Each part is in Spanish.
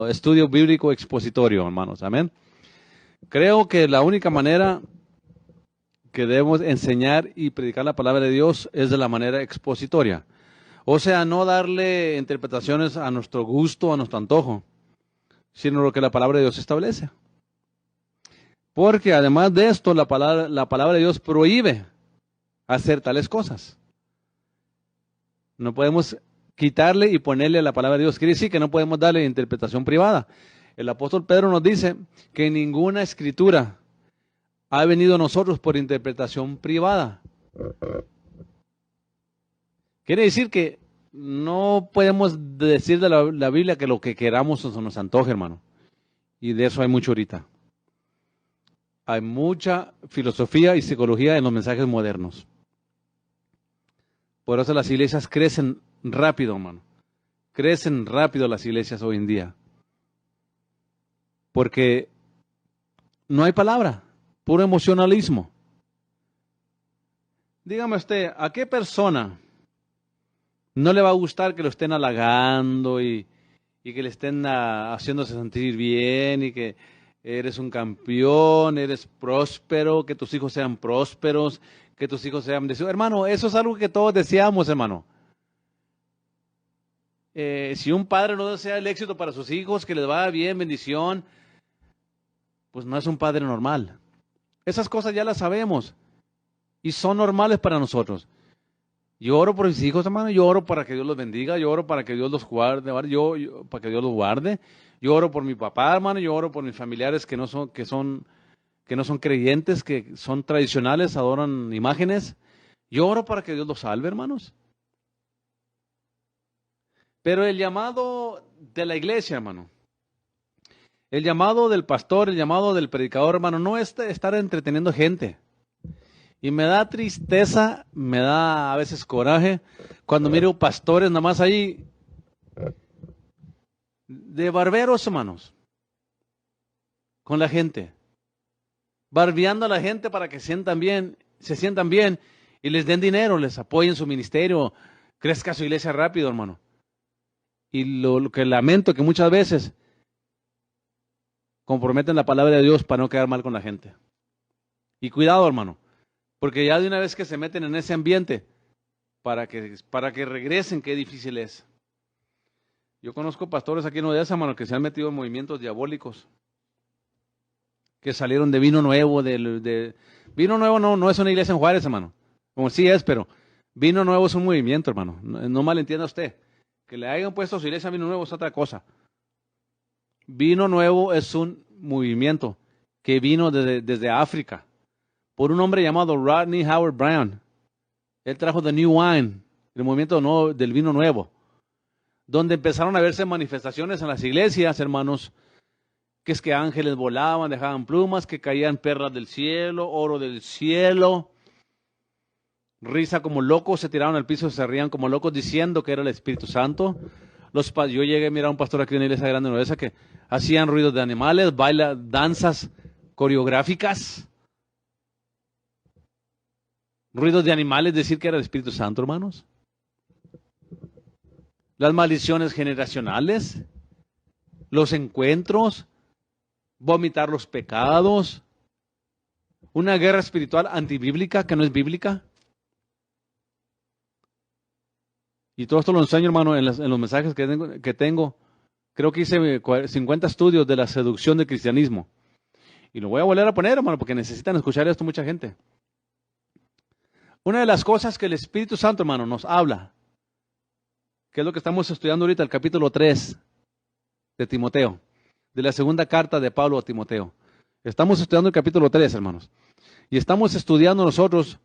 estudio bíblico expositorio, hermanos. Amén. Creo que la única manera que debemos enseñar y predicar la palabra de Dios es de la manera expositoria. O sea, no darle interpretaciones a nuestro gusto, a nuestro antojo, sino lo que la palabra de Dios establece. Porque además de esto, la palabra de Dios prohíbe hacer tales cosas. No podemos quitarle y ponerle a la palabra de Dios. Quiere decir que no podemos darle interpretación privada. El apóstol Pedro nos dice que ninguna escritura ha venido a nosotros por interpretación privada. Quiere decir que no podemos decir de la Biblia que lo que queramos o se nos antoje, hermano. Y de eso hay mucho ahorita. Hay mucha filosofía y psicología en los mensajes modernos. Por eso las iglesias crecen rápido, hermano. Crecen rápido las iglesias hoy en día. Porque no hay palabra, puro emocionalismo. Dígame usted, ¿a qué persona no le va a gustar que lo estén halagando y que le estén haciéndose sentir bien y que eres un campeón, eres próspero, que tus hijos sean prósperos, que tus hijos sean bendecidos? Hermano, eso es algo que todos deseamos, hermano. Si un padre no desea el éxito para sus hijos, que les vaya bien, bendición, pues no es un padre normal. Esas cosas ya las sabemos y son normales para nosotros. Yo oro por mis hijos, hermano, yo oro para que Dios los bendiga, yo oro para que Dios los guarde, para que Dios los guarde. Yo oro por mi papá, hermano, yo oro por mis familiares que no son creyentes, que son tradicionales, adoran imágenes. Yo oro para que Dios los salve, hermanos. Pero el llamado de la iglesia, hermano, el llamado del pastor, el llamado del predicador, hermano, no es estar entreteniendo gente. Y me da tristeza, me da a veces coraje cuando miro pastores nada más ahí de barberos, hermanos, con la gente, barbeando a la gente para que se sientan bien y les den dinero, les apoyen su ministerio, crezca su iglesia rápido, hermano. Y lo que lamento que muchas veces comprometen la palabra de Dios para no quedar mal con la gente. Y cuidado, hermano, porque ya de una vez que se meten en ese ambiente, para que regresen, qué difícil es. Yo conozco pastores aquí en Odessa, hermano, que se han metido en movimientos diabólicos, que salieron de Vino Nuevo, Vino Nuevo no es una iglesia en Juárez, hermano, como sí es, pero Vino Nuevo es un movimiento, hermano, no malentienda usted. Que le hayan puesto a su iglesia Vino Nuevo es otra cosa. Vino Nuevo es un movimiento que vino desde África por un hombre llamado Rodney Howard Brown. Él trajo The New Wine, el movimiento del vino nuevo, donde empezaron a verse manifestaciones en las iglesias, hermanos, que es que ángeles volaban, dejaban plumas, que caían perlas del cielo, oro del cielo, risa como locos, se tiraron al piso, se rían como locos diciendo que era el Espíritu Santo. Yo llegué a mirar a un pastor aquí en una iglesia grande en Odessa que hacían ruidos de animales, danzas coreográficas, ruidos de animales, decir que era el Espíritu Santo, hermanos. Las maldiciones generacionales, los encuentros, vomitar los pecados, una guerra espiritual antibíblica que no es bíblica. Y todo esto lo enseño, hermano, en los mensajes que tengo. Creo que hice 50 estudios de la seducción del cristianismo. Y lo voy a volver a poner, hermano, porque necesitan escuchar esto mucha gente. Una de las cosas que el Espíritu Santo, hermano, nos habla, que es lo que estamos estudiando ahorita, el capítulo 3 de Timoteo, de la segunda carta de Pablo a Timoteo. Estamos estudiando el capítulo 3, hermanos. Y estamos estudiando nosotros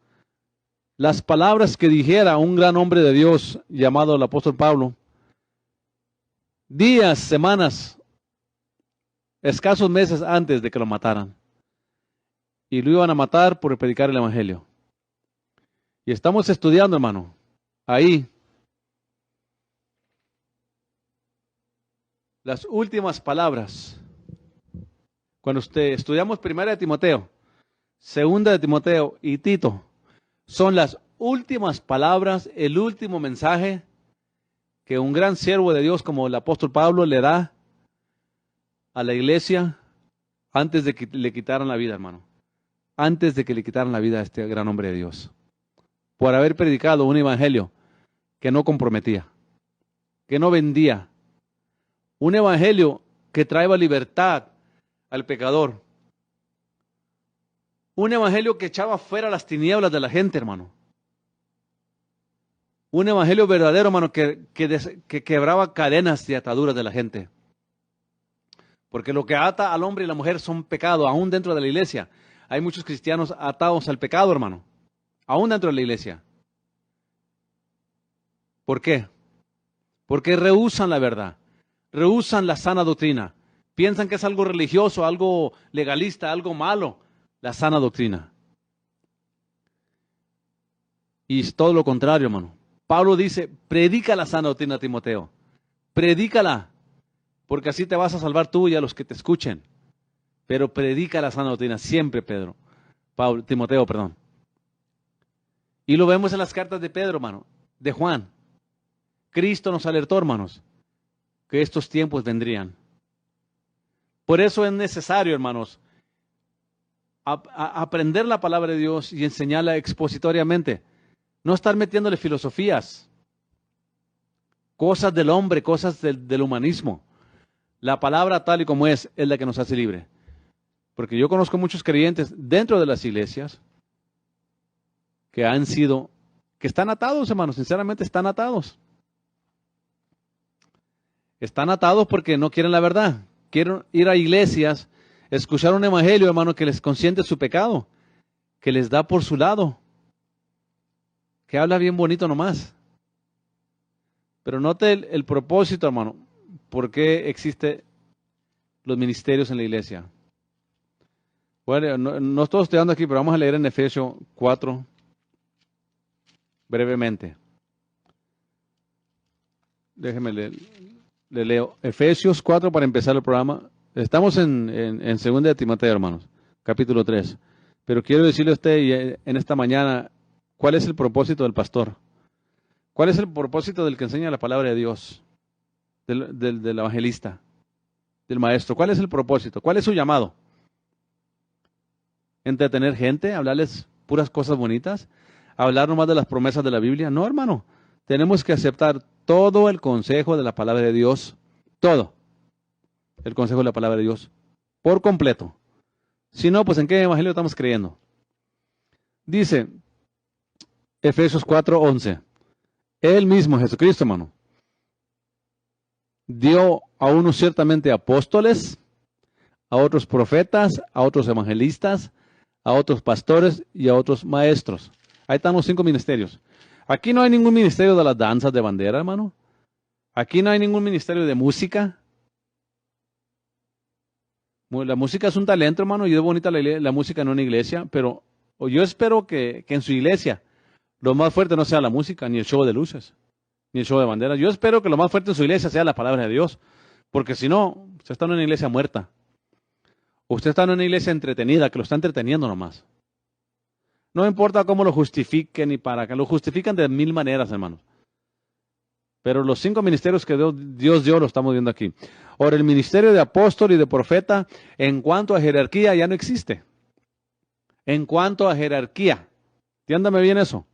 las palabras que dijera un gran hombre de Dios llamado el apóstol Pablo, días, semanas, escasos meses antes de que lo mataran. Y lo iban a matar por predicar el evangelio. Y estamos estudiando, hermano, ahí las últimas palabras. Cuando estudiamos primera de Timoteo, segunda de Timoteo y Tito, son las últimas palabras, el último mensaje que un gran siervo de Dios como el apóstol Pablo le da a la iglesia antes de que le quitaran la vida, hermano. Antes de que le quitaran la vida a este gran hombre de Dios. Por haber predicado un evangelio que no comprometía, que no vendía. Un evangelio que traía libertad al pecador. Un evangelio que echaba fuera las tinieblas de la gente, hermano. Un evangelio verdadero, hermano, que quebraba cadenas y ataduras de la gente. Porque lo que ata al hombre y la mujer son pecados, aún dentro de la iglesia. Hay muchos cristianos atados al pecado, hermano. Aún dentro de la iglesia. ¿Por qué? Porque rehúsan la verdad. Rehúsan la sana doctrina. Piensan que es algo religioso, algo legalista, algo malo. La sana doctrina. Y es todo lo contrario, hermano. Pablo dice, predica la sana doctrina a Timoteo. Predícala. Porque así te vas a salvar tú y a los que te escuchen. Pero predica la sana doctrina siempre, Timoteo, perdón. Y lo vemos en las cartas de Pedro, hermano, de Juan. Cristo nos alertó, hermanos, que estos tiempos vendrían. Por eso es necesario, hermanos, aprender la palabra de Dios y enseñarla expositoriamente. No estar metiéndole filosofías, cosas del hombre, cosas del humanismo. La palabra tal y como es la que nos hace libre. Porque yo conozco muchos creyentes dentro de las iglesias que están atados, hermanos, sinceramente están atados. Están atados porque no quieren la verdad. Quieren ir a iglesias, escuchar un evangelio, hermano, que les consiente su pecado, que les da por su lado, que habla bien bonito nomás. Pero note el propósito, hermano, por qué existen los ministerios en la iglesia. Bueno, no estoy estudiando aquí, pero vamos a leer en Efesios 4 brevemente. Déjeme leer. Le leo Efesios 4 para empezar el programa. Estamos en 2 de Timoteo, hermanos, capítulo 3. Pero quiero decirle a usted en esta mañana, ¿cuál es el propósito del pastor? ¿Cuál es el propósito del que enseña la palabra de Dios? Del evangelista, del maestro. ¿Cuál es el propósito? ¿Cuál es su llamado? ¿Entretener gente? ¿Hablarles puras cosas bonitas? ¿Hablar nomás de las promesas de la Biblia? No, hermano. Tenemos que aceptar todo el consejo de la palabra de Dios. Todo. El consejo de la palabra de Dios. Por completo. Si no, pues ¿en qué evangelio estamos creyendo? Dice Efesios 4:11. Él mismo, Jesucristo, hermano, dio a unos ciertamente apóstoles, a otros profetas, a otros evangelistas, a otros pastores y a otros maestros. Ahí están los 5 ministerios. Aquí no hay ningún ministerio de las danzas de bandera, hermano. Aquí no hay ningún ministerio de música. La música es un talento, hermano, y es bonita la música en una iglesia, pero yo espero que en su iglesia lo más fuerte no sea la música, ni el show de luces, ni el show de banderas. Yo espero que lo más fuerte en su iglesia sea la palabra de Dios, porque si no, usted está en una iglesia muerta. Usted está en una iglesia entretenida, que lo está entreteniendo nomás. No importa cómo lo justifiquen y para que lo justifican de 1000 maneras, hermanos. Pero los 5 ministerios que Dios dio lo estamos viendo aquí. Ahora, el ministerio de apóstol y de profeta, en cuanto a jerarquía, ya no existe. En cuanto a jerarquía. Entiéndame bien eso.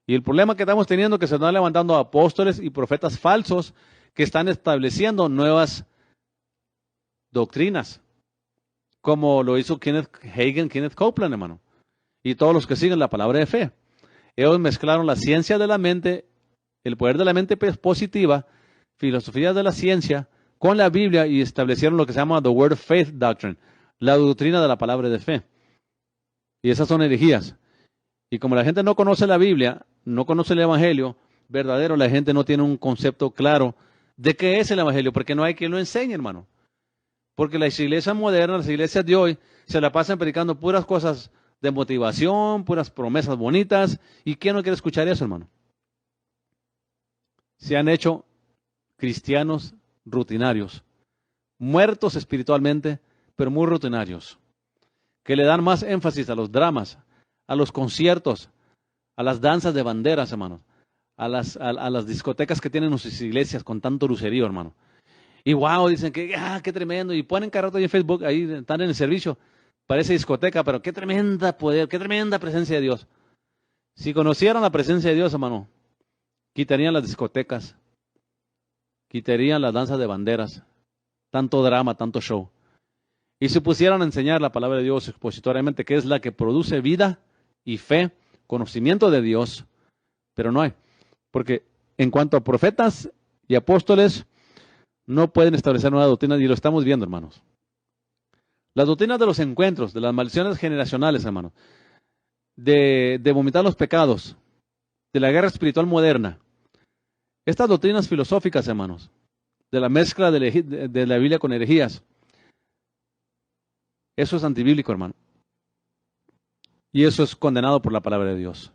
Y el problema que estamos teniendo es que se están levantando apóstoles y profetas falsos que están estableciendo nuevas doctrinas. Como lo hizo Kenneth Hagin, Kenneth Copeland, hermano. Y todos los que siguen la palabra de fe. Ellos mezclaron la ciencia de la mente, el poder de la mente positiva, filosofía de la ciencia, con la Biblia y establecieron lo que se llama The Word of Faith Doctrine, la doctrina de la palabra de fe. Y esas son herejías. Y como la gente no conoce la Biblia, no conoce el Evangelio verdadero, la gente no tiene un concepto claro de qué es el Evangelio, porque no hay quien lo enseñe, hermano. Porque las iglesias modernas, las iglesias de hoy, se la pasan predicando puras cosas de motivación, puras promesas bonitas. ¿Y quién no quiere escuchar eso, hermano? Se han hecho cristianos rutinarios, muertos espiritualmente, pero muy rutinarios, que le dan más énfasis a los dramas, a los conciertos, a las danzas de banderas, hermano, a las discotecas que tienen sus iglesias con tanto lucerío, hermano. Y wow, dicen que, qué tremendo. Y ponen cada rato ahí en Facebook, ahí están en el servicio. Parece discoteca, pero qué tremenda poder, qué tremenda presencia de Dios. Si conocieran la presencia de Dios, hermano, quitarían las discotecas, quitarían las danzas de banderas, tanto drama, tanto show. Y si pusieran a enseñar la palabra de Dios expositoriamente, que es la que produce vida y fe, conocimiento de Dios, pero no hay. Porque en cuanto a profetas y apóstoles, no pueden establecer nueva doctrina, y lo estamos viendo, hermanos. Las doctrinas de los encuentros, de las maldiciones generacionales, hermanos, de vomitar los pecados, de la guerra espiritual moderna, estas doctrinas filosóficas, hermanos, de la mezcla de la Biblia con herejías, eso es antibíblico, hermano. Y eso es condenado por la palabra de Dios.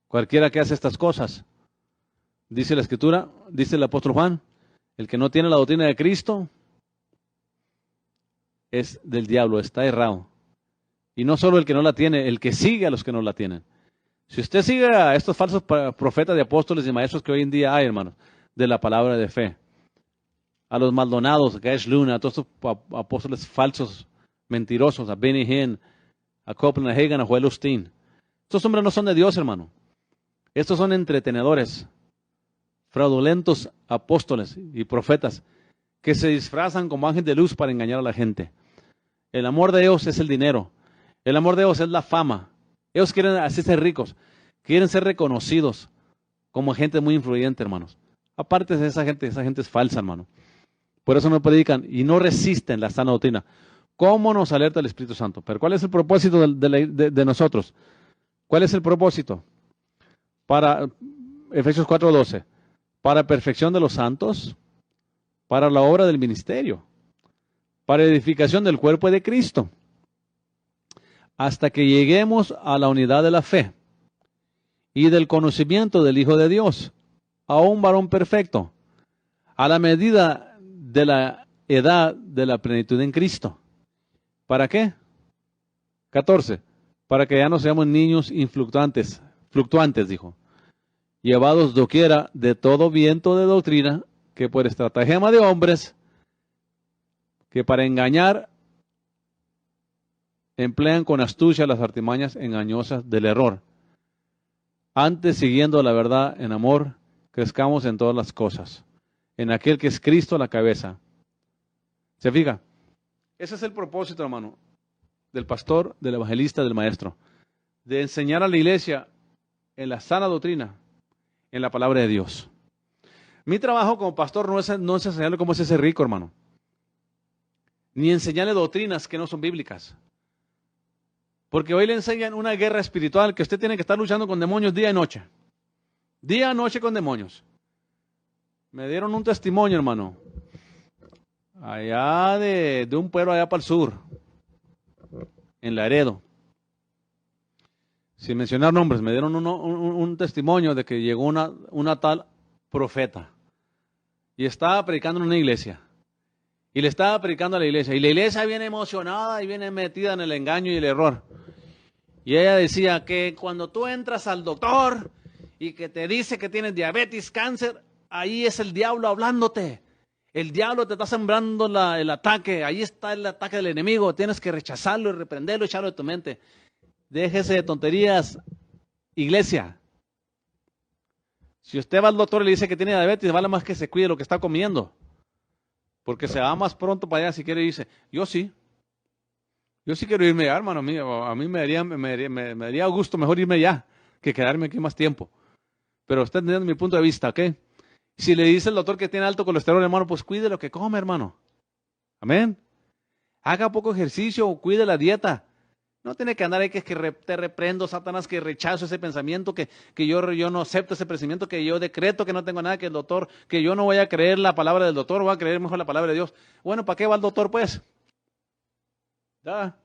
Cualquiera que hace estas cosas, dice la Escritura, dice el apóstol Juan, el que no tiene la doctrina de Cristo es del diablo, está errado. Y no solo el que no la tiene, el que sigue a los que no la tienen. Si usted sigue a estos falsos profetas de apóstoles y maestros que hoy en día hay, hermanos, de la palabra de fe, a los Maldonados, a Gash Luna, a todos estos apóstoles falsos, mentirosos, a Benny Hinn, a Copeland, a Hagan, a Joel Osteen. Estos hombres no son de Dios, hermano. Estos son entretenedores, fraudulentos apóstoles y profetas que se disfrazan como ángeles de luz para engañar a la gente. El amor de Dios es el dinero. El amor de Dios es la fama. Ellos quieren así ser ricos. Quieren ser reconocidos como gente muy influyente, hermanos. Aparte de esa gente es falsa, hermano. Por eso no predican y no resisten la sana doctrina. ¿Cómo nos alerta el Espíritu Santo? Pero ¿cuál es el propósito de nosotros? ¿Cuál es el propósito? Para Efesios 4:12. Para perfección de los santos, para la obra del ministerio, para edificación del cuerpo de Cristo, hasta que lleguemos a la unidad de la fe y del conocimiento del Hijo de Dios, a un varón perfecto, a la medida de la edad de la plenitud en Cristo. ¿Para qué? 14. Para que ya no seamos niños influctuantes, dijo, llevados doquiera de todo viento de doctrina, que por estratagema de hombres, que para engañar emplean con astucia las artimañas engañosas del error. Antes, siguiendo la verdad en amor, crezcamos en todas las cosas, en aquel que es Cristo la cabeza. ¿Se fija? Ese es el propósito, hermano, del pastor, del evangelista, del maestro, de enseñar a la iglesia en la sana doctrina, en la palabra de Dios. Mi trabajo como pastor no es enseñarle cómo es ese rico, hermano, ni enseñarle doctrinas que no son bíblicas. Porque hoy le enseñan una guerra espiritual que usted tiene que estar luchando con demonios día y noche. Día y noche con demonios. Me dieron un testimonio, hermano, allá de un pueblo allá para el sur, en Laredo. Sin mencionar nombres, me dieron un testimonio de que llegó una tal profeta y estaba predicando en una iglesia. Y le estaba predicando a la iglesia. Y la iglesia viene emocionada y viene metida en el engaño y el error. Y ella decía que cuando tú entras al doctor y que te dice que tienes diabetes, cáncer, ahí es el diablo hablándote. El diablo te está sembrando el ataque. Ahí está el ataque del enemigo. Tienes que rechazarlo y reprenderlo y echarlo de tu mente. Déjese de tonterías, iglesia. Si usted va al doctor y le dice que tiene diabetes, vale más que se cuide lo que está comiendo. Porque se va más pronto para allá si quiere irse. Yo sí quiero irme ya, hermano. A mí me daría gusto mejor irme ya que quedarme aquí más tiempo. Pero usted entiende mi punto de vista, ¿ok? Si le dice el doctor que tiene alto colesterol, hermano, pues cuide lo que come, hermano. Amén. Haga poco ejercicio, cuide la dieta. No tiene que andar ahí que te reprendo, Satanás, que rechazo ese pensamiento, que yo no acepto ese pensamiento, que yo decreto que no tengo nada, que el doctor, que yo no voy a creer la palabra del doctor, voy a creer mejor la palabra de Dios. Bueno, ¿para qué va el doctor, pues? ¿Para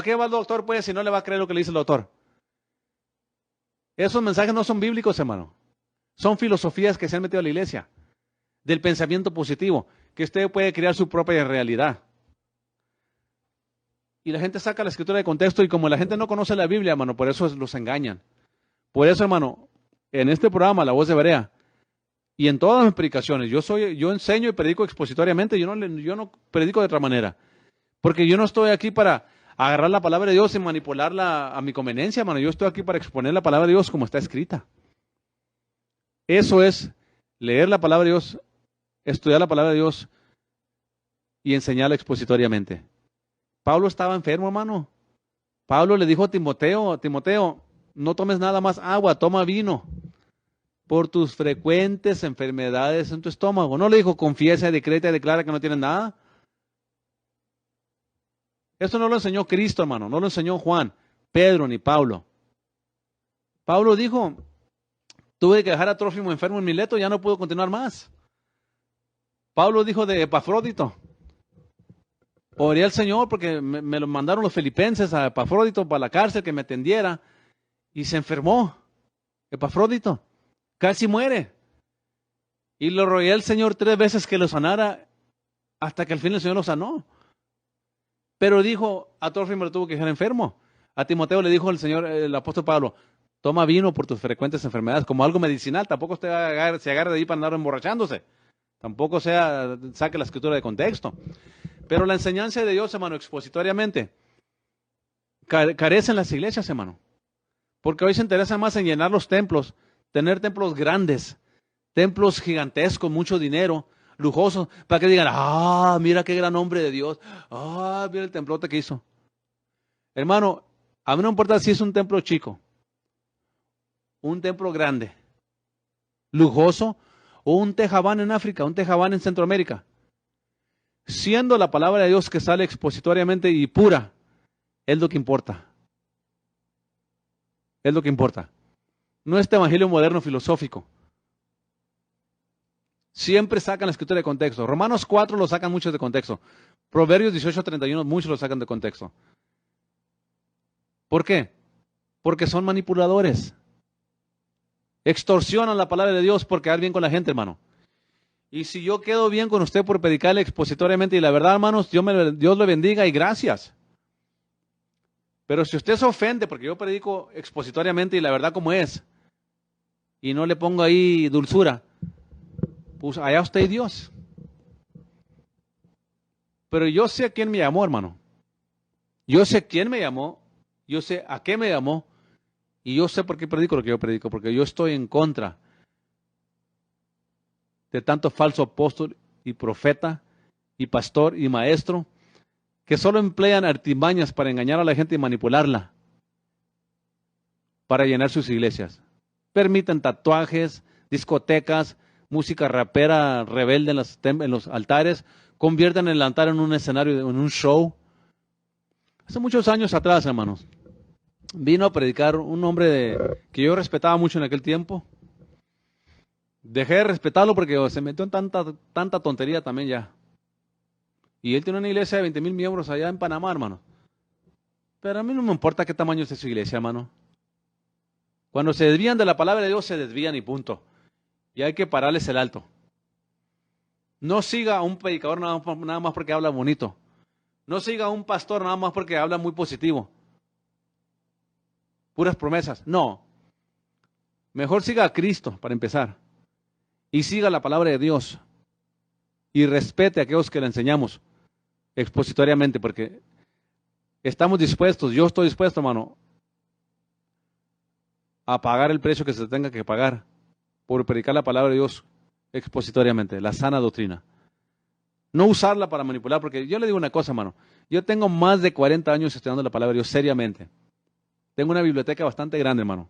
qué va el doctor, pues, si no le va a creer lo que le dice el doctor? Esos mensajes no son bíblicos, hermano. Son filosofías que se han metido a la iglesia, del pensamiento positivo, que usted puede crear su propia realidad. Y la gente saca la escritura de contexto y como la gente no conoce la Biblia, hermano, por eso los engañan. Por eso, hermano, en este programa, La Voz de Berea, Y en todas mis predicaciones, yo enseño y predico expositoriamente, yo no predico de otra manera. Porque yo no estoy aquí para agarrar la palabra de Dios y manipularla a mi conveniencia, hermano. Yo estoy aquí para exponer la palabra de Dios como está escrita. Eso es leer la palabra de Dios, estudiar la palabra de Dios y enseñarla expositoriamente. Pablo estaba enfermo, hermano. Pablo le dijo a Timoteo, Timoteo, no tomes nada más agua, toma vino por tus frecuentes enfermedades en tu estómago. No le dijo confiesa, decreta y declara que no tienes nada. Esto no lo enseñó Cristo, hermano, no lo enseñó Juan, Pedro ni Pablo. Pablo dijo, tuve que dejar a Trófimo enfermo en Mileto, ya no puedo continuar más. Pablo dijo de Epafrodito, oré al Señor porque me lo mandaron los filipenses a Epafrodito para la cárcel que me atendiera y se enfermó. Epafrodito casi muere. Y lo rogué al Señor 3 veces que lo sanara hasta que al fin el Señor lo sanó. Pero dijo, a Trófimo lo tuvo que dejar enfermo. A Timoteo le dijo el Señor, el apóstol Pablo, toma vino por tus frecuentes enfermedades, como algo medicinal. Tampoco usted se agarre de ahí para andar emborrachándose. Tampoco saque la escritura de contexto. Pero la enseñanza de Dios, hermano, expositoriamente, carece en las iglesias, hermano. Porque hoy se interesa más en llenar los templos, tener templos grandes, templos gigantescos, mucho dinero, lujosos, para que digan, ah, mira qué gran hombre de Dios, ah, mira el templote que hizo. Hermano, a mí no importa si es un templo chico, un templo grande, lujoso, o un tejabán en África, un tejabán en Centroamérica. Siendo la palabra de Dios que sale expositoriamente y pura, es lo que importa. Es lo que importa. No este evangelio moderno filosófico. Siempre sacan la escritura de contexto. Romanos 4 lo sacan muchos de contexto. Proverbios 18:31 muchos lo sacan de contexto. ¿Por qué? Porque son manipuladores. Extorsionan la palabra de Dios por quedar bien con la gente, hermano. Y si yo quedo bien con usted por predicarle expositoriamente y la verdad, hermanos, Dios le bendiga y gracias. Pero si usted se ofende porque yo predico expositoriamente y la verdad como es, y no le pongo ahí dulzura, pues allá usted y Dios. Pero yo sé a quién me llamó, hermano. Yo sé quién me llamó, yo sé a qué me llamó, y yo sé por qué predico lo que yo predico, porque yo estoy en contra de tanto falso apóstol y profeta y pastor y maestro que solo emplean artimañas para engañar a la gente y manipularla para llenar sus iglesias. Permiten tatuajes, discotecas, música rapera rebelde en los altares, convierten el altar en un escenario, en un show. Hace muchos años atrás, hermanos, vino a predicar un hombre que yo respetaba mucho en aquel tiempo. Dejé de respetarlo porque se metió en tanta tontería también ya. Y él tiene una iglesia de 20,000 miembros allá en Panamá, hermano. Pero a mí no me importa qué tamaño es su iglesia, hermano. Cuando se desvían de la palabra de Dios, se desvían y punto. Y hay que pararles el alto. No siga a un predicador nada más porque habla bonito. No siga a un pastor nada más porque habla muy positivo. Puras promesas. No. Mejor siga a Cristo para empezar. Y siga la palabra de Dios. Y respete a aquellos que le enseñamos expositoriamente, porque estamos dispuestos, yo estoy dispuesto, hermano, a pagar el precio que se tenga que pagar por predicar la palabra de Dios expositoriamente, la sana doctrina. No usarla para manipular, porque yo le digo una cosa, hermano, yo tengo más de 40 años estudiando la palabra de Dios seriamente. Tengo una biblioteca bastante grande, hermano.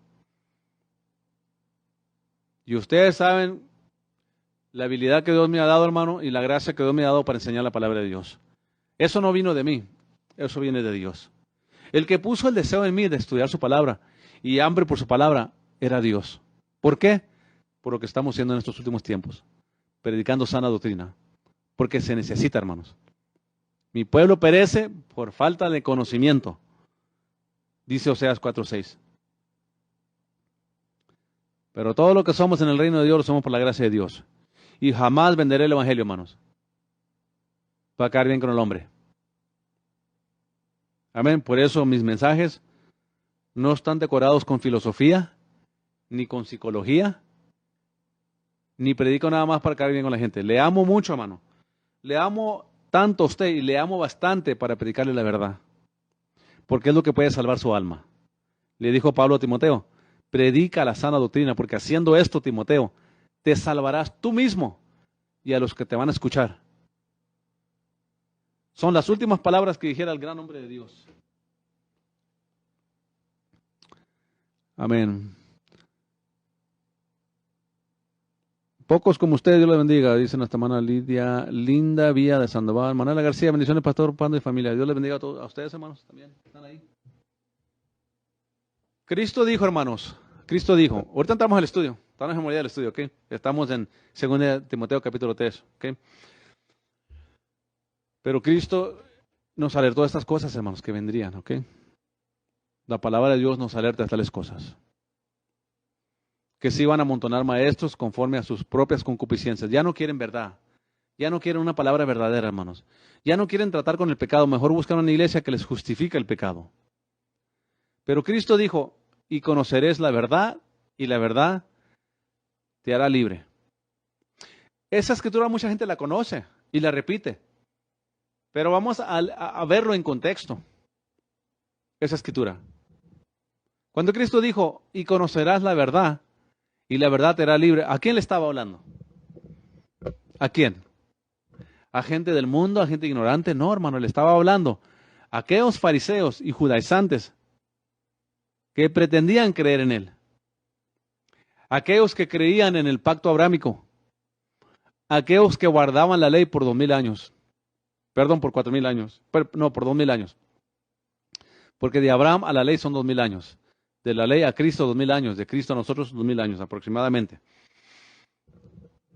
Y ustedes saben la habilidad que Dios me ha dado, hermano, y la gracia que Dios me ha dado para enseñar la palabra de Dios. Eso no vino de mí, eso viene de Dios. El que puso el deseo en mí de estudiar su palabra y hambre por su palabra era Dios. ¿Por qué? Por lo que estamos haciendo en estos últimos tiempos, predicando sana doctrina, porque se necesita, hermanos. Mi pueblo perece por falta de conocimiento, dice Oseas 4:6. Pero todo lo que somos en el reino de Dios lo somos por la gracia de Dios. Y jamás venderé el evangelio, hermanos, para caer bien con el hombre. Amén. Por eso mis mensajes no están decorados con filosofía, ni con psicología, ni predico nada más para quedar bien con la gente. Le amo mucho, hermano. Le amo tanto a usted y le amo bastante para predicarle la verdad. Porque es lo que puede salvar su alma. Le dijo Pablo a Timoteo, predica la sana doctrina, porque haciendo esto, Timoteo, te salvarás tú mismo y a los que te van a escuchar. Son las últimas palabras que dijera el gran hombre de Dios. Amén. Pocos como ustedes, Dios les bendiga, dice nuestra hermana Lidia, Linda Vía de Sandoval. Manuela García, bendiciones, pastor, pando y familia. Dios les bendiga a todos, a ustedes, hermanos, también, están ahí. Cristo dijo, hermanos, Cristo dijo, ahorita entramos al estudio, estamos en memoria del estudio, ¿ok? Estamos en 2 Timoteo capítulo 3, ¿ok? Pero Cristo nos alertó de estas cosas, hermanos, que vendrían, ¿ok? La palabra de Dios nos alerta de tales cosas. Que se iban a amontonar maestros conforme a sus propias concupiscencias. Ya no quieren verdad. Ya no quieren una palabra verdadera, hermanos. Ya no quieren tratar con el pecado. Mejor buscan una iglesia que les justifique el pecado. Pero Cristo dijo, y conoceréis la verdad, y la verdad te hará libre. Esa escritura mucha gente la conoce y la repite. Pero vamos a verlo en contexto. Esa escritura. Cuando Cristo dijo, y conocerás la verdad, y la verdad te hará libre, ¿a quién le estaba hablando? ¿A quién? ¿A gente del mundo? ¿A gente ignorante? No, hermano, le estaba hablando a aquellos fariseos y judaizantes que pretendían creer en él. Aquellos que creían en el pacto abrámico. Aquellos que guardaban la ley por 2000 años. Perdón, por 4000 años. No, por 2000 años. Porque de Abraham a la ley son 2000 años. De la ley a Cristo 2000 años. De Cristo a nosotros 2000 años aproximadamente.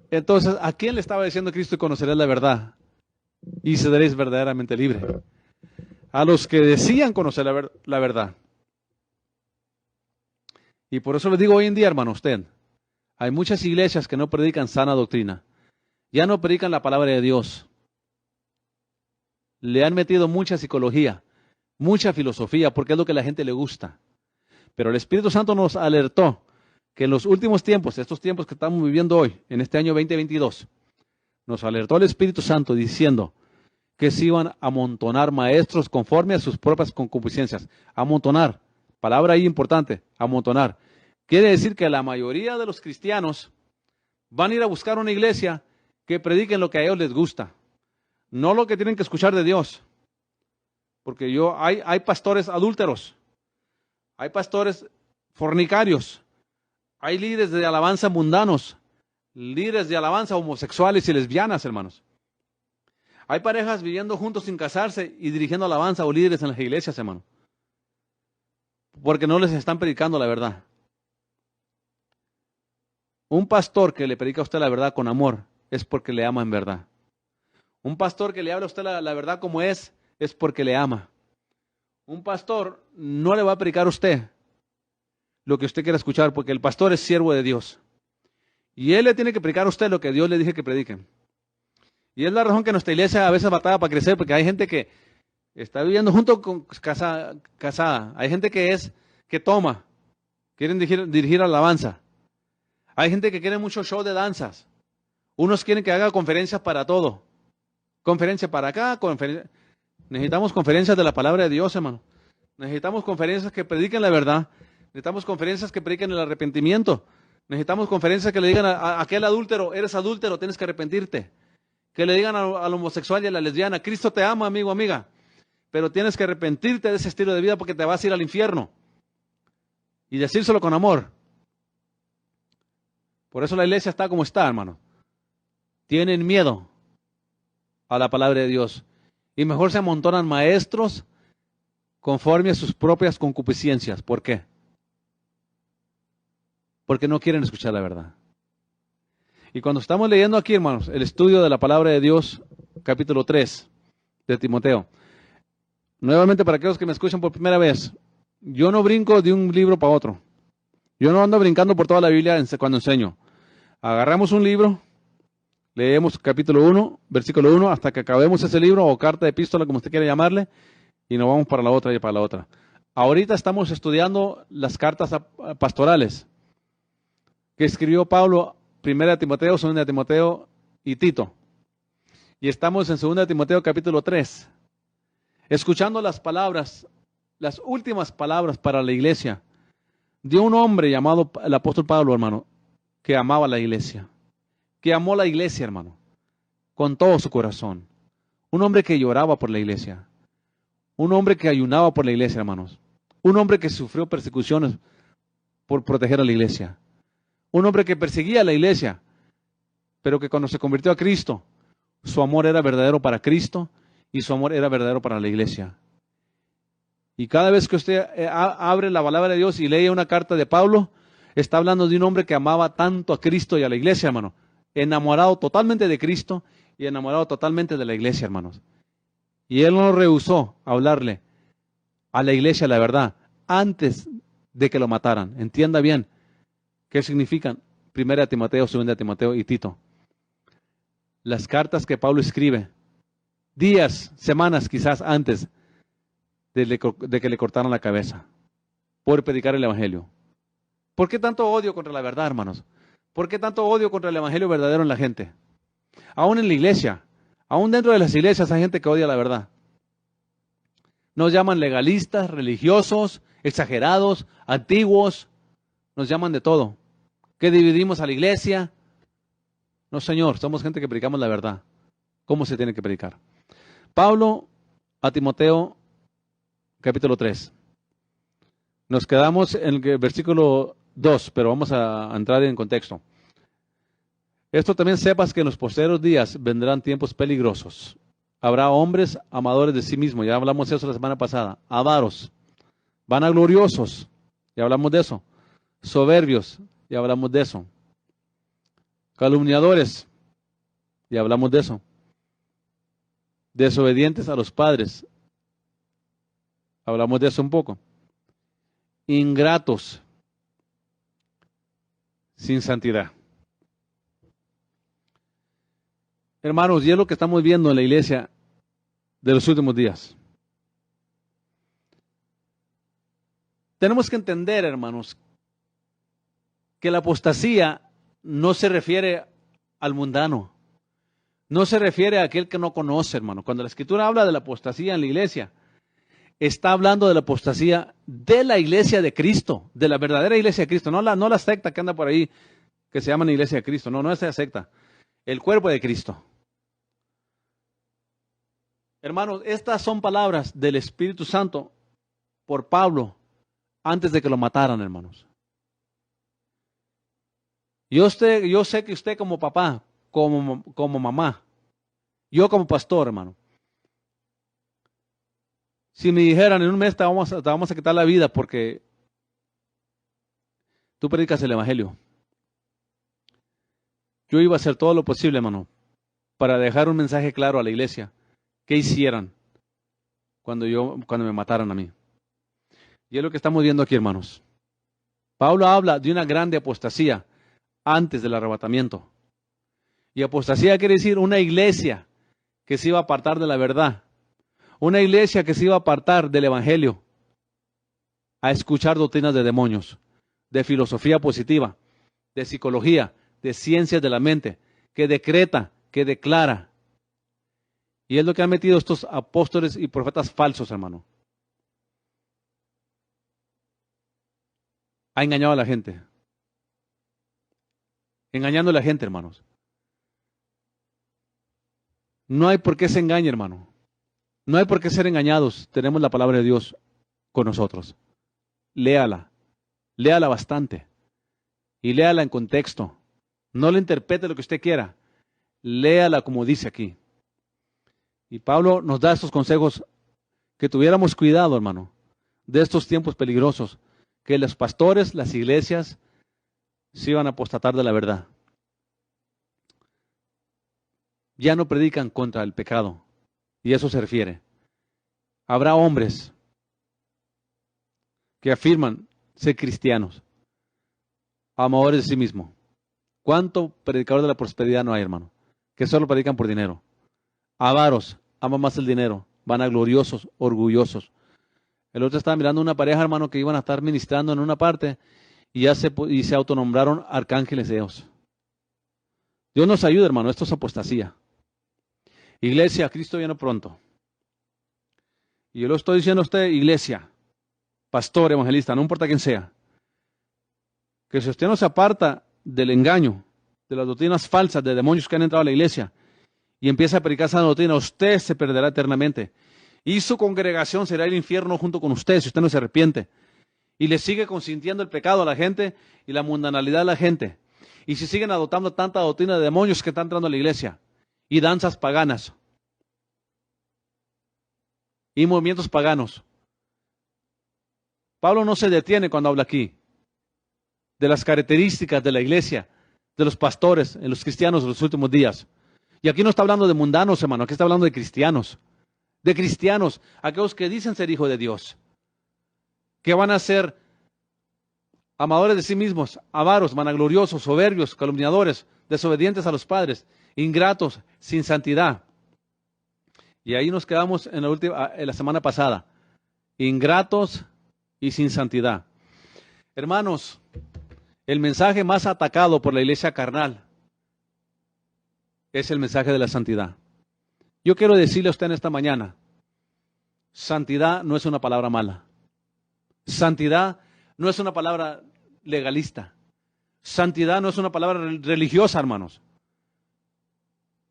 Entonces, ¿a quién le estaba diciendo Cristo y conoceréis la verdad? Y seréis verdaderamente libre. A los que decían conocer la verdad. Y por eso les digo hoy en día, hermano, usted, hay muchas iglesias que no predican sana doctrina. Ya no predican la palabra de Dios. Le han metido mucha psicología, mucha filosofía, porque es lo que a la gente le gusta. Pero el Espíritu Santo nos alertó que en los últimos tiempos, estos tiempos que estamos viviendo hoy, en este año 2022, nos alertó el Espíritu Santo diciendo que se iban a amontonar maestros conforme a sus propias concupiscencias. Amontonar, palabra ahí importante, amontonar. Quiere decir que la mayoría de los cristianos van a ir a buscar una iglesia que prediquen lo que a ellos les gusta, no lo que tienen que escuchar de Dios. Porque hay pastores adúlteros, hay pastores fornicarios, hay líderes de alabanza mundanos, líderes de alabanza homosexuales y lesbianas, hermanos. Hay parejas viviendo juntos sin casarse y dirigiendo alabanza o líderes en las iglesias, hermano. Porque no les están predicando la verdad. Un pastor que le predica a usted la verdad con amor es porque le ama en verdad. Un pastor que le habla a usted la verdad como es porque le ama. Un pastor no le va a predicar a usted lo que usted quiera escuchar, porque el pastor es siervo de Dios. Y él le tiene que predicar a usted lo que Dios le dije que prediquen. Y es la razón que nuestra iglesia a veces batalla para crecer, porque hay gente que está viviendo junto con casada. Hay gente que toma, quieren dirigir alabanza. Hay gente que quiere mucho show de danzas. Unos quieren que haga conferencias para todo. Conferencia para acá, necesitamos conferencias de la palabra de Dios, hermano. Necesitamos conferencias que prediquen la verdad. Necesitamos conferencias que prediquen el arrepentimiento. Necesitamos conferencias que le digan a aquel adúltero, eres adúltero, tienes que arrepentirte. Que le digan al homosexual y a la lesbiana, Cristo te ama, amigo, amiga, pero tienes que arrepentirte de ese estilo de vida porque te vas a ir al infierno. Y decírselo con amor. Por eso la iglesia está como está, hermano. Tienen miedo a la palabra de Dios. Y mejor se amontonan maestros conforme a sus propias concupiscencias. ¿Por qué? Porque no quieren escuchar la verdad. Y cuando estamos leyendo aquí, hermanos, el estudio de la palabra de Dios, capítulo 3 de Timoteo. Nuevamente, para aquellos que me escuchan por primera vez, yo no brinco de un libro para otro. Yo no ando brincando por toda la Biblia cuando enseño. Agarramos un libro, leemos capítulo 1, versículo 1, hasta que acabemos ese libro, o carta de epístola, como usted quiera llamarle, y nos vamos para la otra y para la otra. Ahorita estamos estudiando las cartas pastorales que escribió Pablo 1 Timoteo, 2 Timoteo y Tito. Y estamos en 2 Timoteo capítulo 3, escuchando las palabras, las últimas palabras para la iglesia de un hombre llamado el apóstol Pablo, hermano, que amaba la iglesia, que amó la iglesia, hermano, con todo su corazón. Un hombre que lloraba por la iglesia, un hombre que ayunaba por la iglesia, hermanos, un hombre que sufrió persecuciones por proteger a la iglesia, un hombre que perseguía a la iglesia, pero que cuando se convirtió a Cristo, su amor era verdadero para Cristo y su amor era verdadero para la iglesia. Y cada vez que usted abre la palabra de Dios y lee una carta de Pablo, está hablando de un hombre que amaba tanto a Cristo y a la iglesia, hermano, enamorado totalmente de Cristo y enamorado totalmente de la iglesia, hermanos. Y él no rehusó hablarle a la iglesia la verdad antes de que lo mataran. Entienda bien qué significan 1 Timoteo, 2 Timoteo y Tito. Las cartas que Pablo escribe días, semanas quizás antes de que le cortaran la cabeza por predicar el evangelio. ¿Por qué tanto odio contra la verdad, hermanos? ¿Por qué tanto odio contra el evangelio verdadero en la gente? Aún en la iglesia, aún dentro de las iglesias hay gente que odia la verdad. Nos llaman legalistas, religiosos, exagerados, antiguos, nos llaman de todo. ¿Que dividimos a la iglesia? No, Señor, somos gente que predicamos la verdad. ¿Cómo se tiene que predicar? Pablo a Timoteo, capítulo 3. Nos quedamos en el versículo 2, pero vamos a entrar en contexto. Esto también sepas que en los postreros días vendrán tiempos peligrosos. Habrá hombres amadores de sí mismos, ya hablamos de eso la semana pasada, avaros, vanagloriosos, ya hablamos de eso, soberbios, ya hablamos de eso, calumniadores, ya hablamos de eso, desobedientes a los padres, hablamos de eso un poco, ingratos, sin santidad. Hermanos, y es lo que estamos viendo en la iglesia de los últimos días. Tenemos que entender, hermanos, que la apostasía no se refiere al mundano, no se refiere a aquel que no conoce, hermano. Cuando la Escritura habla de la apostasía en la iglesia, está hablando de la apostasía de la iglesia de Cristo, de la verdadera iglesia de Cristo, no la secta que anda por ahí, que se llama la iglesia de Cristo, no esa secta, el cuerpo de Cristo. Hermanos, estas son palabras del Espíritu Santo por Pablo antes de que lo mataran, hermanos. Yo sé que usted como papá, como mamá, yo como pastor, hermano, si me dijeran en un mes te vamos a quitar la vida porque tú predicas el evangelio, yo iba a hacer todo lo posible, hermano, para dejar un mensaje claro a la iglesia que hicieran cuando me mataran a mí. Y es lo que estamos viendo aquí, hermanos. Pablo habla de una grande apostasía antes del arrebatamiento. Y apostasía quiere decir una iglesia que se iba a apartar de la verdad. Una iglesia que se iba a apartar del evangelio a escuchar doctrinas de demonios, de filosofía positiva, de psicología, de ciencias de la mente, que decreta, que declara. Y es lo que han metido estos apóstoles y profetas falsos, hermano. Ha engañado a la gente. Engañando a la gente, hermanos. No hay por qué se engañe, hermano. No hay por qué ser engañados. Tenemos la palabra de Dios con nosotros. Léala. Léala bastante. Y léala en contexto. No le interprete lo que usted quiera. Léala como dice aquí. Y Pablo nos da estos consejos que tuviéramos cuidado, hermano, de estos tiempos peligrosos, que los pastores, las iglesias, se iban a apostatar de la verdad. Ya no predican contra el pecado, y eso se refiere. Habrá hombres que afirman ser cristianos, amadores de sí mismos. ¿Cuánto predicador de la prosperidad no hay, hermano? Que solo predican por dinero. Avaros, aman más el dinero, vanagloriosos, orgullosos. El otro estaba mirando una pareja, hermano, que iban a estar ministrando en una parte y se autonombraron arcángeles de Dios. Dios nos ayude, hermano, esto es apostasía. Iglesia, Cristo viene pronto. Y yo lo estoy diciendo a usted, iglesia, pastor, evangelista, no importa quién sea, que si usted no se aparta del engaño, de las doctrinas falsas de demonios que han entrado a la iglesia, y empieza a predicar esa doctrina, usted se perderá eternamente. Y su congregación será el infierno junto con usted si usted no se arrepiente. Y le sigue consintiendo el pecado a la gente y la mundanalidad a la gente. Y si siguen adoptando tanta doctrina de demonios que están entrando a la iglesia, y danzas paganas, y movimientos paganos. Pablo no se detiene cuando habla aquí de las características de la iglesia, de los pastores, en los cristianos de los últimos días. Y aquí no está hablando de mundanos, hermano, aquí está hablando de cristianos, aquellos que dicen ser hijos de Dios, que van a ser amadores de sí mismos, avaros, vanagloriosos, soberbios, calumniadores, desobedientes a los padres, ingratos, sin santidad. Y ahí nos quedamos en la semana pasada, ingratos y sin santidad. Hermanos, el mensaje más atacado por la iglesia carnal es el mensaje de la santidad. Yo quiero decirle a usted en esta mañana, santidad no es una palabra mala. Santidad no es una palabra legalista. Santidad no es una palabra religiosa, hermanos.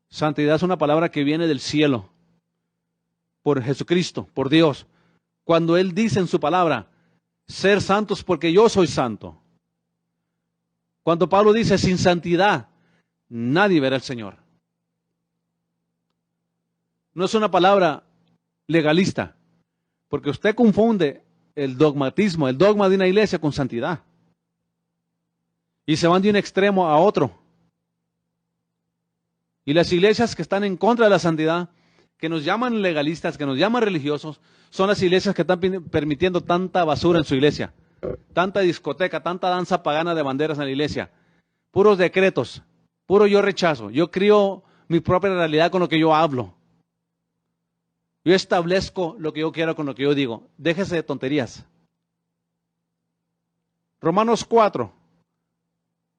Santidad es una palabra que viene del cielo, por Jesucristo, por Dios. Cuando Él dice en su palabra, ser santos porque yo soy santo. Cuando Pablo dice, sin santidad, nadie verá al Señor. No es una palabra legalista, porque usted confunde el dogmatismo, el dogma de una iglesia con santidad. Y se van de un extremo a otro. Y las iglesias que están en contra de la santidad, que nos llaman legalistas, que nos llaman religiosos, son las iglesias que están permitiendo tanta basura en su iglesia, tanta discoteca, tanta danza pagana de banderas en la iglesia, puros decretos, puro yo rechazo, yo crío mi propia realidad con lo que yo hablo. Yo establezco lo que yo quiero con lo que yo digo. Déjese de tonterías. Romanos 4.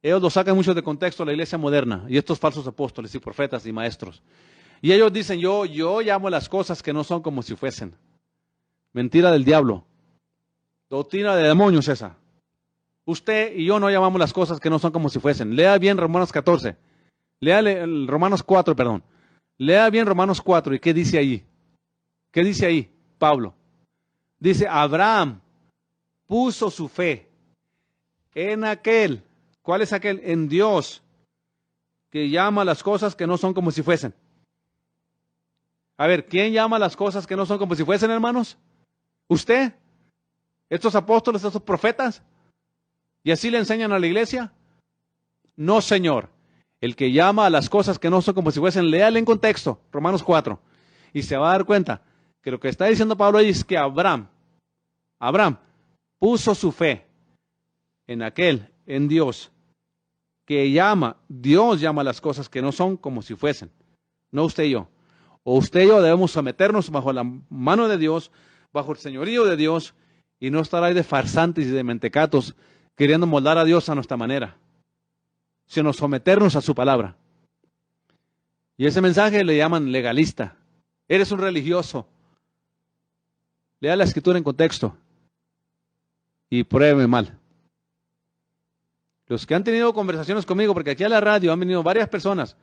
Ellos lo sacan mucho de contexto la iglesia moderna y estos falsos apóstoles y profetas y maestros. Y ellos dicen, yo llamo las cosas que no son como si fuesen. Mentira del diablo. Doctrina de demonios esa. Usted y yo no llamamos las cosas que no son como si fuesen. Lea bien Romanos 14. Romanos 4, perdón. Lea bien Romanos 4 y ¿qué dice ahí? ¿Qué dice ahí Pablo? Dice, Abraham puso su fe en aquel. ¿Cuál es aquel? En Dios, que llama las cosas que no son como si fuesen. A ver, ¿quién llama las cosas que no son como si fuesen, hermanos? ¿Usted? ¿Estos apóstoles, estos profetas? ¿Y así le enseñan a la iglesia? No, Señor. El que llama a las cosas que no son como si fuesen, léale en contexto, Romanos 4, y se va a dar cuenta que lo que está diciendo Pablo ahí es que Abraham puso su fe en aquel, en Dios, que Dios llama las cosas que no son como si fuesen, no usted y yo. O usted y yo debemos someternos bajo la mano de Dios, bajo el señorío de Dios, y no estar ahí de farsantes y de mentecatos, queriendo moldar a Dios a nuestra manera, sino someternos a su palabra. Y ese mensaje le llaman legalista. Eres un religioso. Lea la escritura en contexto y pruébeme mal. Los que han tenido conversaciones conmigo, porque aquí a la radio han venido varias personas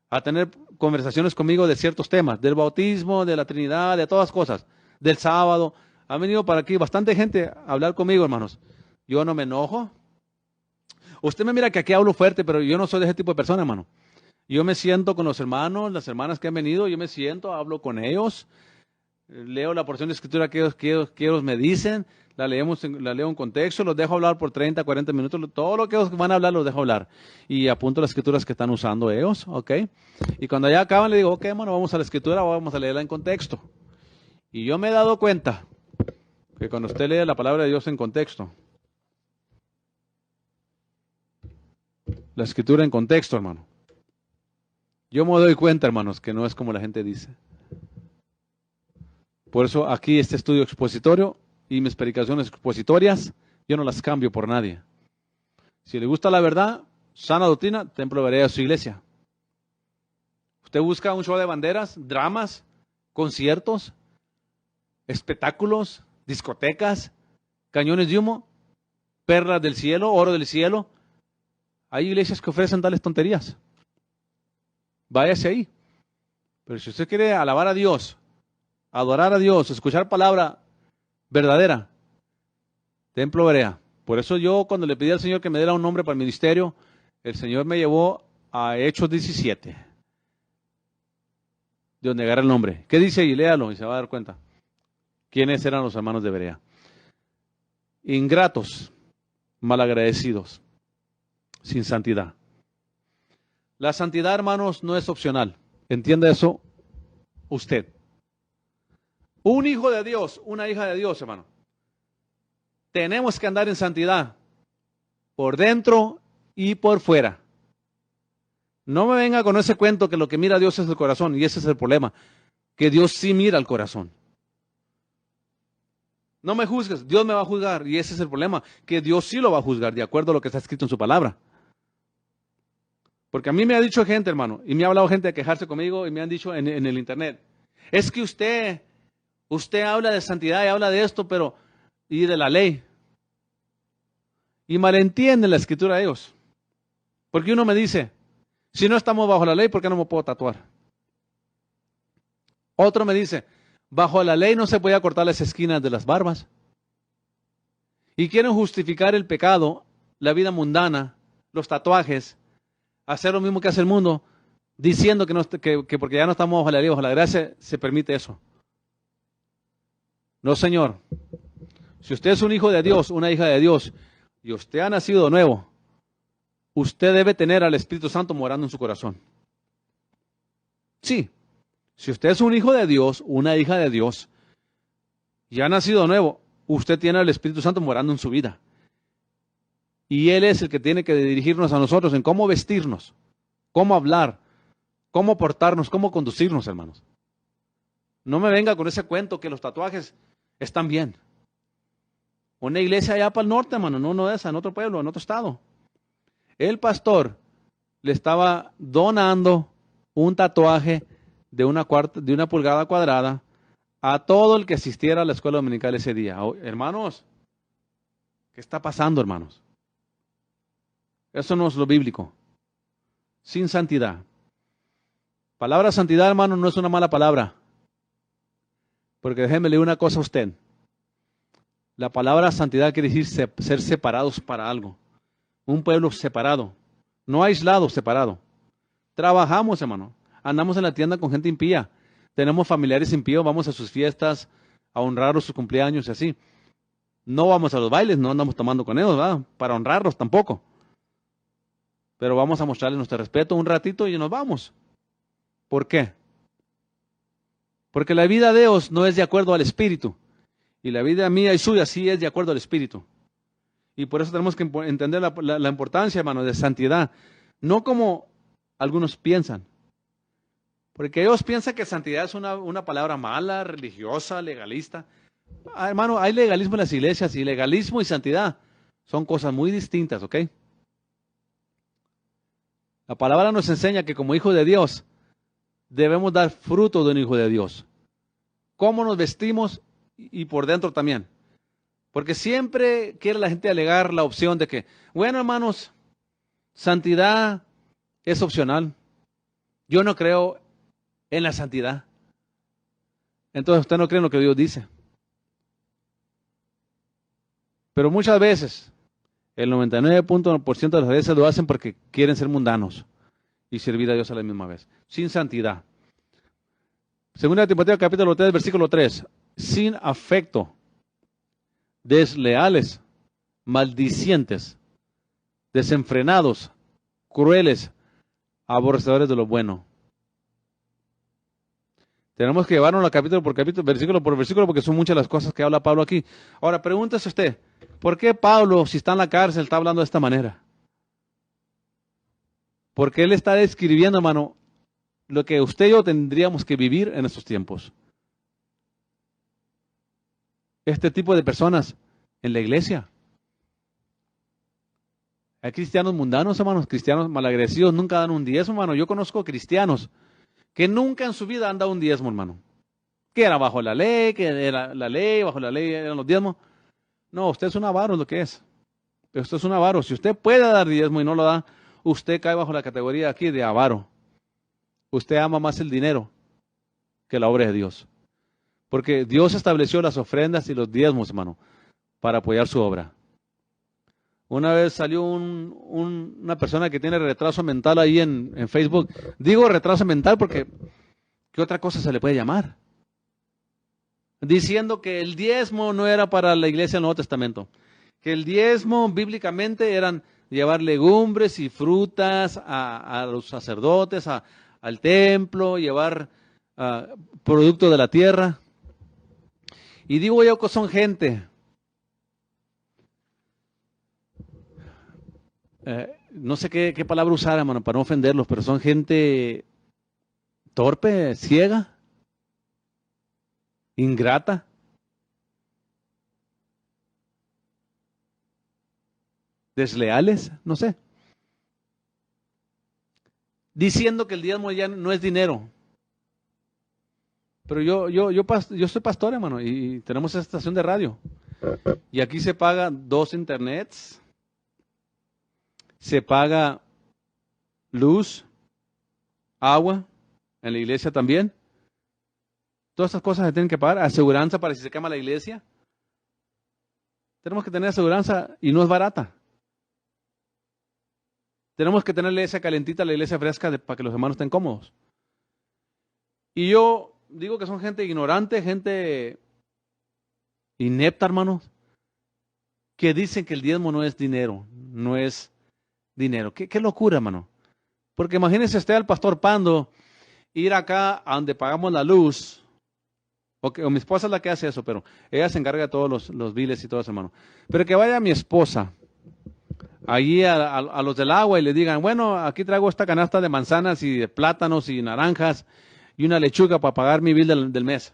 a tener conversaciones conmigo de ciertos temas, del bautismo, de la Trinidad, de todas cosas, del sábado. Han venido para aquí bastante gente a hablar conmigo, hermanos. Yo no me enojo. Usted me mira que aquí hablo fuerte, pero yo no soy de ese tipo de persona, hermano. Yo me siento con los hermanos, las hermanas que han venido, yo me siento, hablo con ellos, leo la porción de escritura que ellos me dicen, la leo en contexto, los dejo hablar por 30, 40 minutos, todo lo que ellos van a hablar los dejo hablar. Y apunto las escrituras que están usando ellos, ¿ok? Y cuando ya acaban le digo, ok, hermano, vamos a la escritura, vamos a leerla en contexto. Y yo me he dado cuenta que cuando usted lee la palabra de Dios en contexto, la escritura en contexto, hermano, yo me doy cuenta, hermanos, que no es como la gente dice. Por eso aquí este estudio expositorio y mis predicaciones expositorias, yo no las cambio por nadie. Si le gusta la verdad, sana doctrina, Templo Berea es su iglesia. Usted busca un show de banderas, dramas, conciertos, espectáculos, discotecas, cañones de humo, perlas del cielo, oro del cielo. Hay iglesias que ofrecen tales tonterías. Váyase ahí. Pero si usted quiere alabar a Dios, adorar a Dios, escuchar palabra verdadera, Templo Berea. Por eso yo cuando le pedí al Señor que me diera un nombre para el ministerio, el Señor me llevó a Hechos 17, de donde agarra el nombre. ¿Qué dice ahí? Léalo y se va a dar cuenta. ¿Quiénes eran los hermanos de Berea? Ingratos, malagradecidos, sin santidad. La santidad, hermanos, no es opcional. Entienda eso usted. Un hijo de Dios, una hija de Dios, hermano. Tenemos que andar en santidad, por dentro y por fuera. No me venga con ese cuento que lo que mira a Dios es el corazón, y ese es el problema, que Dios sí mira el corazón. No me juzgues, Dios me va a juzgar, y ese es el problema, que Dios sí lo va a juzgar, de acuerdo a lo que está escrito en su palabra. Porque a mí me ha dicho gente, hermano, y me ha hablado gente de quejarse conmigo, y me han dicho en el internet, es que usted habla de santidad y habla de esto, pero, y de la ley. Y malentienden la escritura de ellos. Porque uno me dice, si no estamos bajo la ley, ¿por qué no me puedo tatuar? Otro me dice, bajo la ley no se podía cortar las esquinas de las barbas. Y quieren justificar el pecado, la vida mundana, los tatuajes, hacer lo mismo que hace el mundo, diciendo que porque ya no estamos bajo la ley, bajo la gracia, se permite eso. No, señor. Si usted es un hijo de Dios, una hija de Dios, y usted ha nacido de nuevo, usted debe tener al Espíritu Santo morando en su corazón. Sí, si usted es un hijo de Dios, una hija de Dios, y ha nacido de nuevo, usted tiene al Espíritu Santo morando en su vida. Y Él es el que tiene que dirigirnos a nosotros en cómo vestirnos, cómo hablar, cómo portarnos, cómo conducirnos, hermanos. No me venga con ese cuento que los tatuajes están bien. Una iglesia allá para el norte, hermano, no esa, en otro pueblo, en otro estado. El pastor le estaba donando un tatuaje de una pulgada cuadrada a todo el que asistiera a la escuela dominical ese día. Hermanos, ¿qué está pasando, hermanos? Eso no es lo bíblico. Sin santidad. Palabra santidad, hermano, no es una mala palabra. Porque déjeme leer una cosa a usted. La palabra santidad quiere decir ser separados para algo. Un pueblo separado. No aislado, separado. Trabajamos, hermano. Andamos en la tienda con gente impía. Tenemos familiares impíos, vamos a sus fiestas, a honrarlos sus cumpleaños y así. No vamos a los bailes, no andamos tomando con ellos, ¿verdad? Para honrarlos tampoco. Pero vamos a mostrarles nuestro respeto un ratito y nos vamos. ¿Por qué? Porque la vida de Dios no es de acuerdo al Espíritu. Y la vida mía y suya sí es de acuerdo al Espíritu. Y por eso tenemos que entender la importancia, hermano, de santidad. No como algunos piensan. Porque ellos piensan que santidad es una palabra mala, religiosa, legalista. Hermano, hay legalismo en las iglesias y legalismo y santidad son cosas muy distintas, ¿ok? La palabra nos enseña que como hijos de Dios debemos dar fruto de un hijo de Dios. Cómo nos vestimos y por dentro también. Porque siempre quiere la gente alegar la opción de que, bueno, hermanos, santidad es opcional. Yo no creo en la santidad. Entonces usted no cree en lo que Dios dice. Pero muchas veces, el 99.9% de las veces lo hacen porque quieren ser mundanos y servir a Dios a la misma vez. Sin santidad. Segunda de Timoteo capítulo 3, versículo 3. Sin afecto, desleales, maldicientes, desenfrenados, crueles, aborrecedores de lo bueno. Tenemos que llevarnos capítulo por capítulo, versículo por versículo, porque son muchas las cosas que habla Pablo aquí. Ahora, pregúntese usted, ¿por qué Pablo, si está en la cárcel, está hablando de esta manera? Porque él está describiendo, hermano, lo que usted y yo tendríamos que vivir en estos tiempos. Este tipo de personas en la iglesia. Hay cristianos mundanos, hermanos, cristianos malagradecidos, nunca dan un diezmo, hermano. Yo conozco cristianos que nunca en su vida han dado un diezmo, hermano. Que era bajo la ley, que era la ley, bajo la ley eran los diezmos. No, usted es un avaro, es lo que es. Pero usted es un avaro. Si usted puede dar diezmo y no lo da, usted cae bajo la categoría aquí de avaro. Usted ama más el dinero que la obra de Dios. Porque Dios estableció las ofrendas y los diezmos, hermano, para apoyar su obra. Una vez salió una persona que tiene retraso mental ahí en Facebook. Digo retraso mental porque ¿qué otra cosa se le puede llamar? Diciendo que el diezmo no era para la iglesia del Nuevo Testamento. Que el diezmo bíblicamente eran llevar legumbres y frutas a los sacerdotes, al templo, llevar producto de la tierra. Y digo yo que son gente, no sé qué palabra usar, hermano, para no ofenderlos, pero son gente torpe, ciega, ingrata. Desleales, no sé. Diciendo que el diezmo ya no es dinero. Pero yo soy pastor, hermano, y tenemos esta estación de radio. Y aquí se paga 2 internets, se paga luz, agua, en la iglesia también. Todas estas cosas se tienen que pagar. Aseguranza para si se quema la iglesia. Tenemos que tener aseguranza y no es barata. Tenemos que tener la iglesia calentita, la iglesia fresca para que los hermanos estén cómodos. Y yo digo que son gente ignorante, gente inepta, hermanos, que dicen que el diezmo no es dinero, no es dinero. ¿Qué locura, hermano? Porque imagínense usted al pastor Pando ir acá a donde pagamos la luz, o mi esposa es la que hace eso, pero ella se encarga de todos los biles y todo eso, hermano. Pero que vaya mi esposa allí a los del agua y le digan, bueno, aquí traigo esta canasta de manzanas y de plátanos y naranjas y una lechuga para pagar mi bill del mes.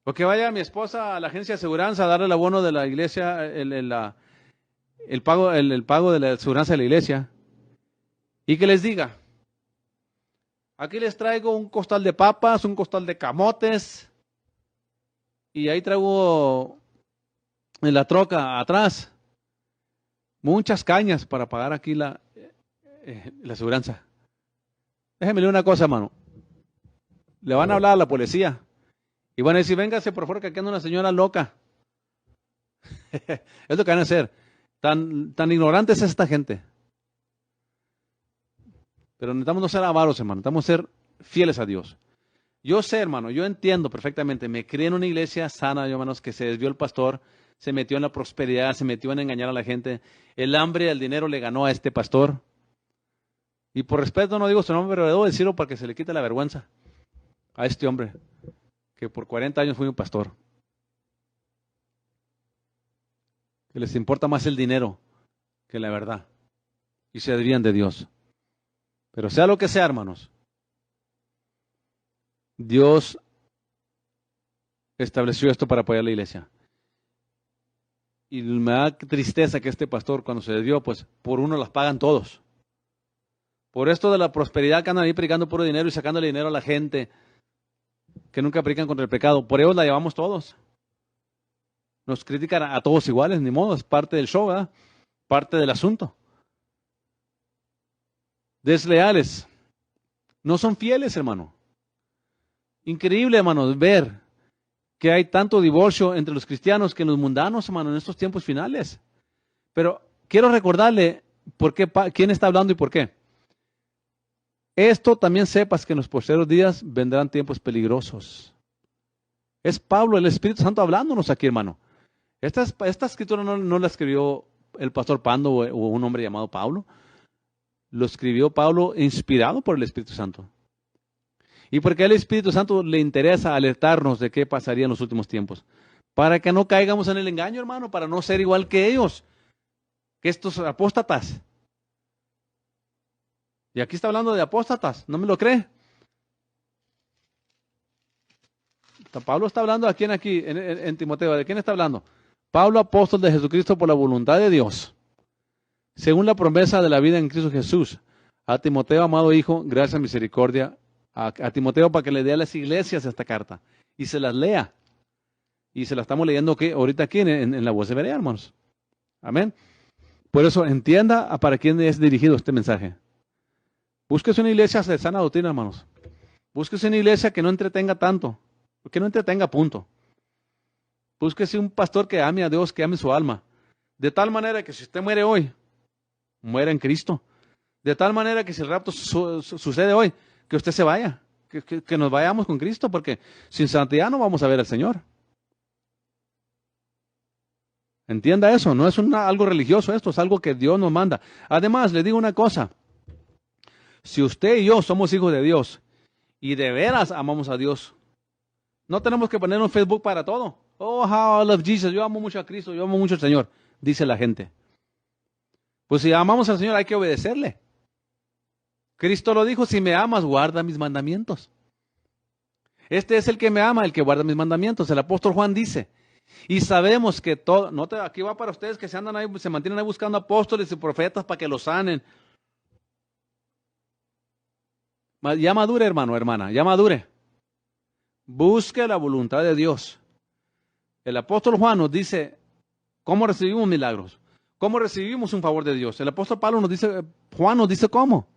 O que vaya mi esposa a la agencia de aseguranza a darle el abono de la iglesia, el pago de la aseguranza de la iglesia, y que les diga, aquí les traigo un costal de papas, un costal de camotes, y ahí traigo en la troca atrás muchas cañas para pagar aquí la aseguranza. Déjeme leer una cosa, hermano. Le van a hablar a la policía y van a decir, véngase por favor que aquí anda una señora loca. Es lo que van a hacer. Tan ignorantes es esta gente. Pero necesitamos no ser avaros, hermano. Necesitamos ser fieles a Dios. Yo sé, hermano, yo entiendo perfectamente. Me crié en una iglesia sana, hermanos, que se desvió el pastor, se metió en la prosperidad, se metió en engañar a la gente. El hambre y el dinero le ganó a este pastor. Y por respeto no digo su nombre, pero debo decirlo para que se le quite la vergüenza a este hombre, que por 40 años fue un pastor. Que les importa más el dinero que la verdad. Y se desvían de Dios. Pero sea lo que sea, hermanos, Dios estableció esto para apoyar a la iglesia. Y me da tristeza que este pastor, cuando se desvió, pues por uno las pagan todos. Por esto de la prosperidad que andan ahí predicando puro dinero y sacándole dinero a la gente que nunca predican contra el pecado, por ellos la llevamos todos. Nos critican a todos iguales, ni modo, es parte del show, ¿verdad? Parte del asunto. Desleales. No son fieles, hermano. Increíble, hermano, ver que hay tanto divorcio entre los cristianos que en los mundanos, hermano, en estos tiempos finales. Pero quiero recordarle quién está hablando y por qué. Esto también sepas que en los posteriores días vendrán tiempos peligrosos. Es Pablo, el Espíritu Santo, hablándonos aquí, hermano. Esta escritura no la escribió el pastor Pando o un hombre llamado Pablo. Lo escribió Pablo inspirado por el Espíritu Santo. Y porque al Espíritu Santo le interesa alertarnos de qué pasaría en los últimos tiempos. Para que no caigamos en el engaño, hermano, para no ser igual que ellos, que estos apóstatas. Y aquí está hablando de apóstatas, ¿no me lo cree? Pablo está hablando a quién aquí, en Timoteo, ¿de quién está hablando? Pablo, apóstol de Jesucristo por la voluntad de Dios, según la promesa de la vida en Cristo Jesús, A Timoteo, amado hijo, gracia, misericordia, a Timoteo para que le dé a las iglesias esta carta y se las lea. Y se la estamos leyendo ahorita aquí en la voz de Berea, hermanos. Amén. Por eso entienda para quién es dirigido este mensaje. Búsquese una iglesia de sana doctrina, hermanos. Búsquese una iglesia que no entretenga tanto, que no entretenga, punto. Búsquese un pastor que ame a Dios, que ame su alma. De tal manera que si usted muere hoy, muera en Cristo. De tal manera que si el rapto sucede hoy, que usted se vaya, que nos vayamos con Cristo, porque sin santidad no vamos a ver al Señor. Entienda eso, no es algo religioso esto, es algo que Dios nos manda. Además, le digo una cosa, si usted y yo somos hijos de Dios y de veras amamos a Dios, no tenemos que poner un Facebook para todo. Oh, how I love Jesus, yo amo mucho a Cristo, yo amo mucho al Señor, dice la gente. Pues si amamos al Señor hay que obedecerle. Cristo lo dijo, si me amas, guarda mis mandamientos. Este es el que me ama, el que guarda mis mandamientos. El apóstol Juan dice, y sabemos que todo, aquí va para ustedes que se andan ahí, se mantienen ahí buscando apóstoles y profetas para que los sanen. Ya madure, hermano, hermana, ya madure. Busque la voluntad de Dios. El apóstol Juan nos dice cómo recibimos milagros, cómo recibimos un favor de Dios. El apóstol Pablo nos dice, Juan nos dice cómo.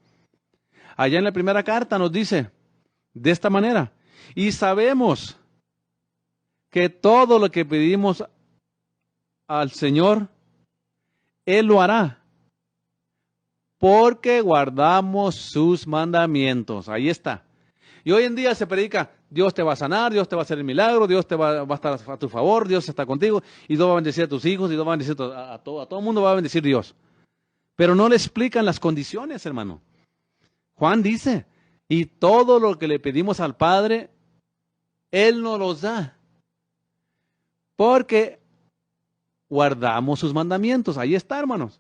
Allá en la primera carta nos dice de esta manera, y sabemos que todo lo que pedimos al Señor, Él lo hará, porque guardamos sus mandamientos. Ahí está. Y hoy en día se predica, Dios te va a sanar, Dios te va a hacer el milagro, Dios te va a estar a tu favor, Dios está contigo, y Dios va a bendecir a tus hijos, y Dios va a bendecir a todo el mundo va a bendecir Dios. Pero no le explican las condiciones, hermano. Juan dice, y todo lo que le pedimos al Padre, Él nos los da. Porque guardamos sus mandamientos. Ahí está, hermanos.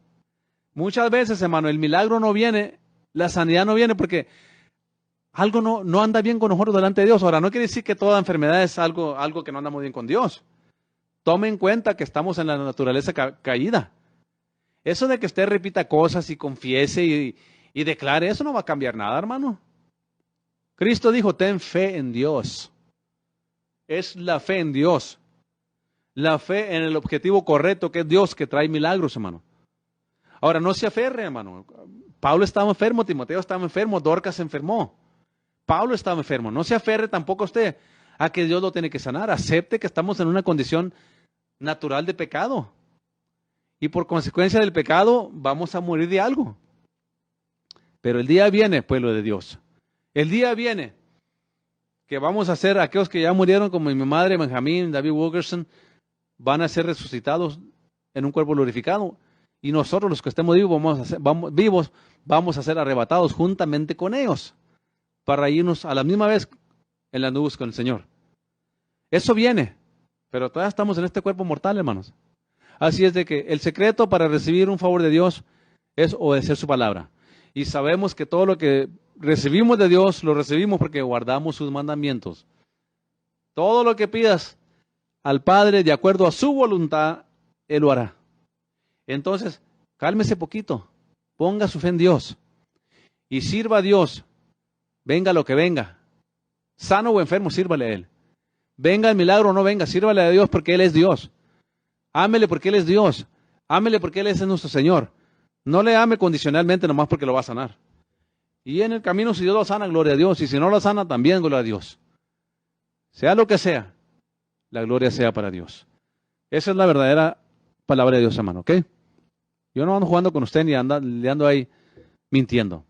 Muchas veces, hermano, el milagro no viene, la sanidad no viene porque algo no anda bien con nosotros delante de Dios. Ahora, no quiere decir que toda enfermedad es algo que no andamos bien con Dios. Tome en cuenta que estamos en la naturaleza caída. Eso de que usted repita cosas y confiese y declare, eso no va a cambiar nada, hermano. Cristo dijo, ten fe en Dios. Es la fe en Dios. La fe en el objetivo correcto, que es Dios, que trae milagros, hermano. Ahora, no se aferre, hermano. Pablo estaba enfermo, Timoteo estaba enfermo, Dorcas se enfermó. Pablo estaba enfermo. No se aferre tampoco usted a que Dios lo tiene que sanar. Acepte que estamos en una condición natural de pecado. Y por consecuencia del pecado vamos a morir de algo. Pero el día viene, pueblo de Dios. El día viene que vamos a ser aquellos que ya murieron, como mi madre, Benjamín, David Wilkerson, van a ser resucitados en un cuerpo glorificado. Y nosotros, los que estemos vivos, vamos a ser arrebatados juntamente con ellos para irnos a la misma vez en las nubes con el Señor. Eso viene, pero todavía estamos en este cuerpo mortal, hermanos. Así es de que el secreto para recibir un favor de Dios es obedecer su palabra. Y sabemos que todo lo que recibimos de Dios, lo recibimos porque guardamos sus mandamientos. Todo lo que pidas al Padre de acuerdo a su voluntad, Él lo hará. Entonces, cálmese poquito, ponga su fe en Dios y sirva a Dios, venga lo que venga. Sano o enfermo, sírvale a Él. Venga el milagro o no venga, sírvale a Dios porque Él es Dios. Ámele porque Él es Dios. Ámele porque Él es nuestro Señor. No le ame condicionalmente nomás porque lo va a sanar. Y en el camino, si Dios lo sana, gloria a Dios. Y si no lo sana, también gloria a Dios. Sea lo que sea, la gloria sea para Dios. Esa es la verdadera palabra de Dios, hermano, ¿ok? Yo no ando jugando con usted ni le ando ahí mintiendo.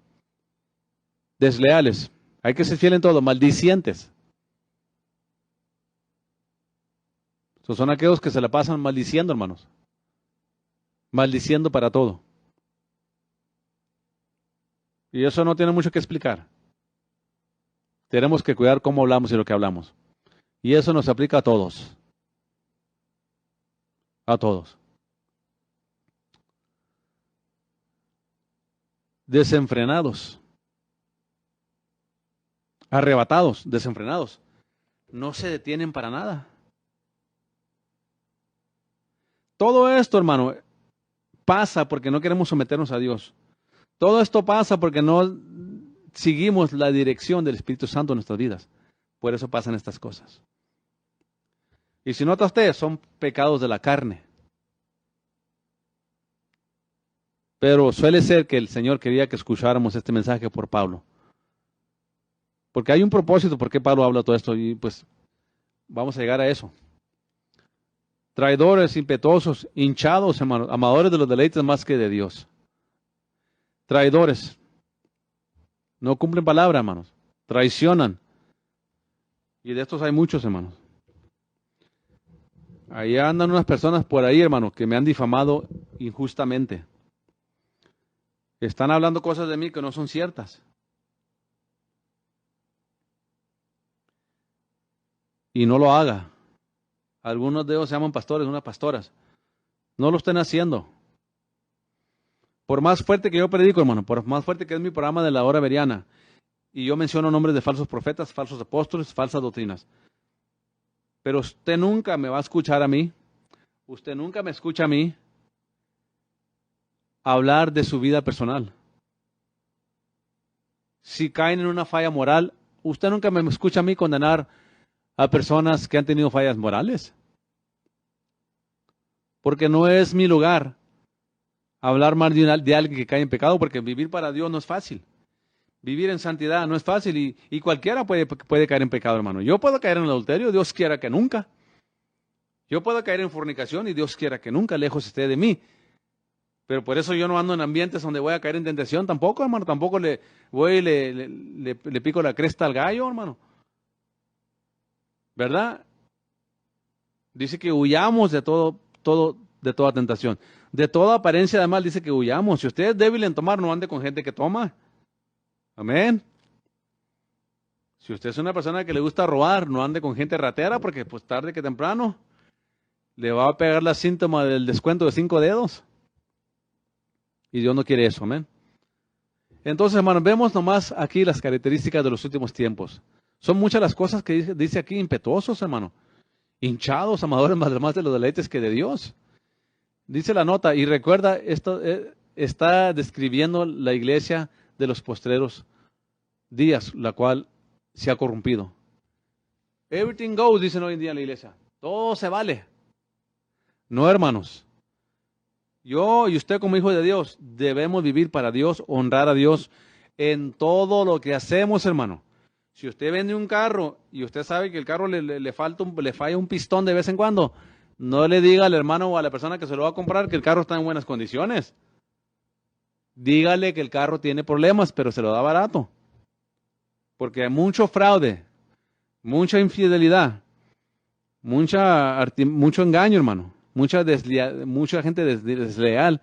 Desleales. Hay que ser fiel en todo. Maldicientes. Esos son aquellos que se la pasan maldiciendo, hermanos. Maldiciendo para todo. Y eso no tiene mucho que explicar. Tenemos que cuidar cómo hablamos y lo que hablamos. Y eso nos aplica a todos. A todos. Desenfrenados. Arrebatados, desenfrenados. No se detienen para nada. Todo esto, hermano, pasa porque no queremos someternos a Dios. Todo esto pasa porque no seguimos la dirección del Espíritu Santo en nuestras vidas. Por eso pasan estas cosas. Y si nota usted, son pecados de la carne. Pero suele ser que el Señor quería que escucháramos este mensaje por Pablo. Porque hay un propósito por qué Pablo habla todo esto y pues vamos a llegar a eso. Traidores, impetuosos, hinchados, hermanos, amadores de los deleites más que de Dios. Traidores. No cumplen palabra, hermanos. Traicionan. Y de estos hay muchos, hermanos. Ahí andan unas personas por ahí, hermanos, que me han difamado injustamente. Están hablando cosas de mí que no son ciertas. Y no lo haga. Algunos de ellos se llaman pastores, unas pastoras. No lo estén haciendo. Por más fuerte que yo predico, hermano, por más fuerte que es mi programa de la hora veriana, y yo menciono nombres de falsos profetas, falsos apóstoles, falsas doctrinas. Pero usted nunca me va a escuchar a mí, usted nunca me escucha a mí hablar de su vida personal. Si caen en una falla moral, usted nunca me escucha a mí condenar a personas que han tenido fallas morales. Porque no es mi lugar hablar mal de alguien que cae en pecado, porque vivir para Dios no es fácil. Vivir en santidad no es fácil y cualquiera puede caer en pecado, hermano. Yo puedo caer en el adulterio, Dios quiera que nunca. Yo puedo caer en fornicación y Dios quiera que nunca, lejos esté de mí. Pero por eso yo no ando en ambientes donde voy a caer en tentación tampoco, hermano. Tampoco le voy y le pico la cresta al gallo, hermano. ¿Verdad? Dice que huyamos de de toda tentación. De toda apariencia de mal dice que huyamos. Si usted es débil en tomar, no ande con gente que toma. Amén. Si usted es una persona que le gusta robar, no ande con gente ratera, porque pues tarde que temprano le va a pegar la síntoma del descuento de 5 dedos. Y Dios no quiere eso, amén. Entonces, hermanos, vemos nomás aquí las características de los últimos tiempos. Son muchas las cosas que dice aquí, impetuosos, hermano. Hinchados, amadores más de los deleites que de Dios. Dice la nota, y recuerda, esto está describiendo la iglesia de los postreros días, la cual se ha corrompido. Everything goes, dicen hoy en día en la iglesia. Todo se vale. No, hermanos. Yo y usted como hijo de Dios debemos vivir para Dios, honrar a Dios en todo lo que hacemos, hermano. Si usted vende un carro y usted sabe que el carro le falla un pistón de vez en cuando, no le diga al hermano o a la persona que se lo va a comprar que el carro está en buenas condiciones. Dígale que el carro tiene problemas, pero se lo da barato. Porque hay mucho fraude, mucha infidelidad, mucho engaño, hermano. Mucha gente desleal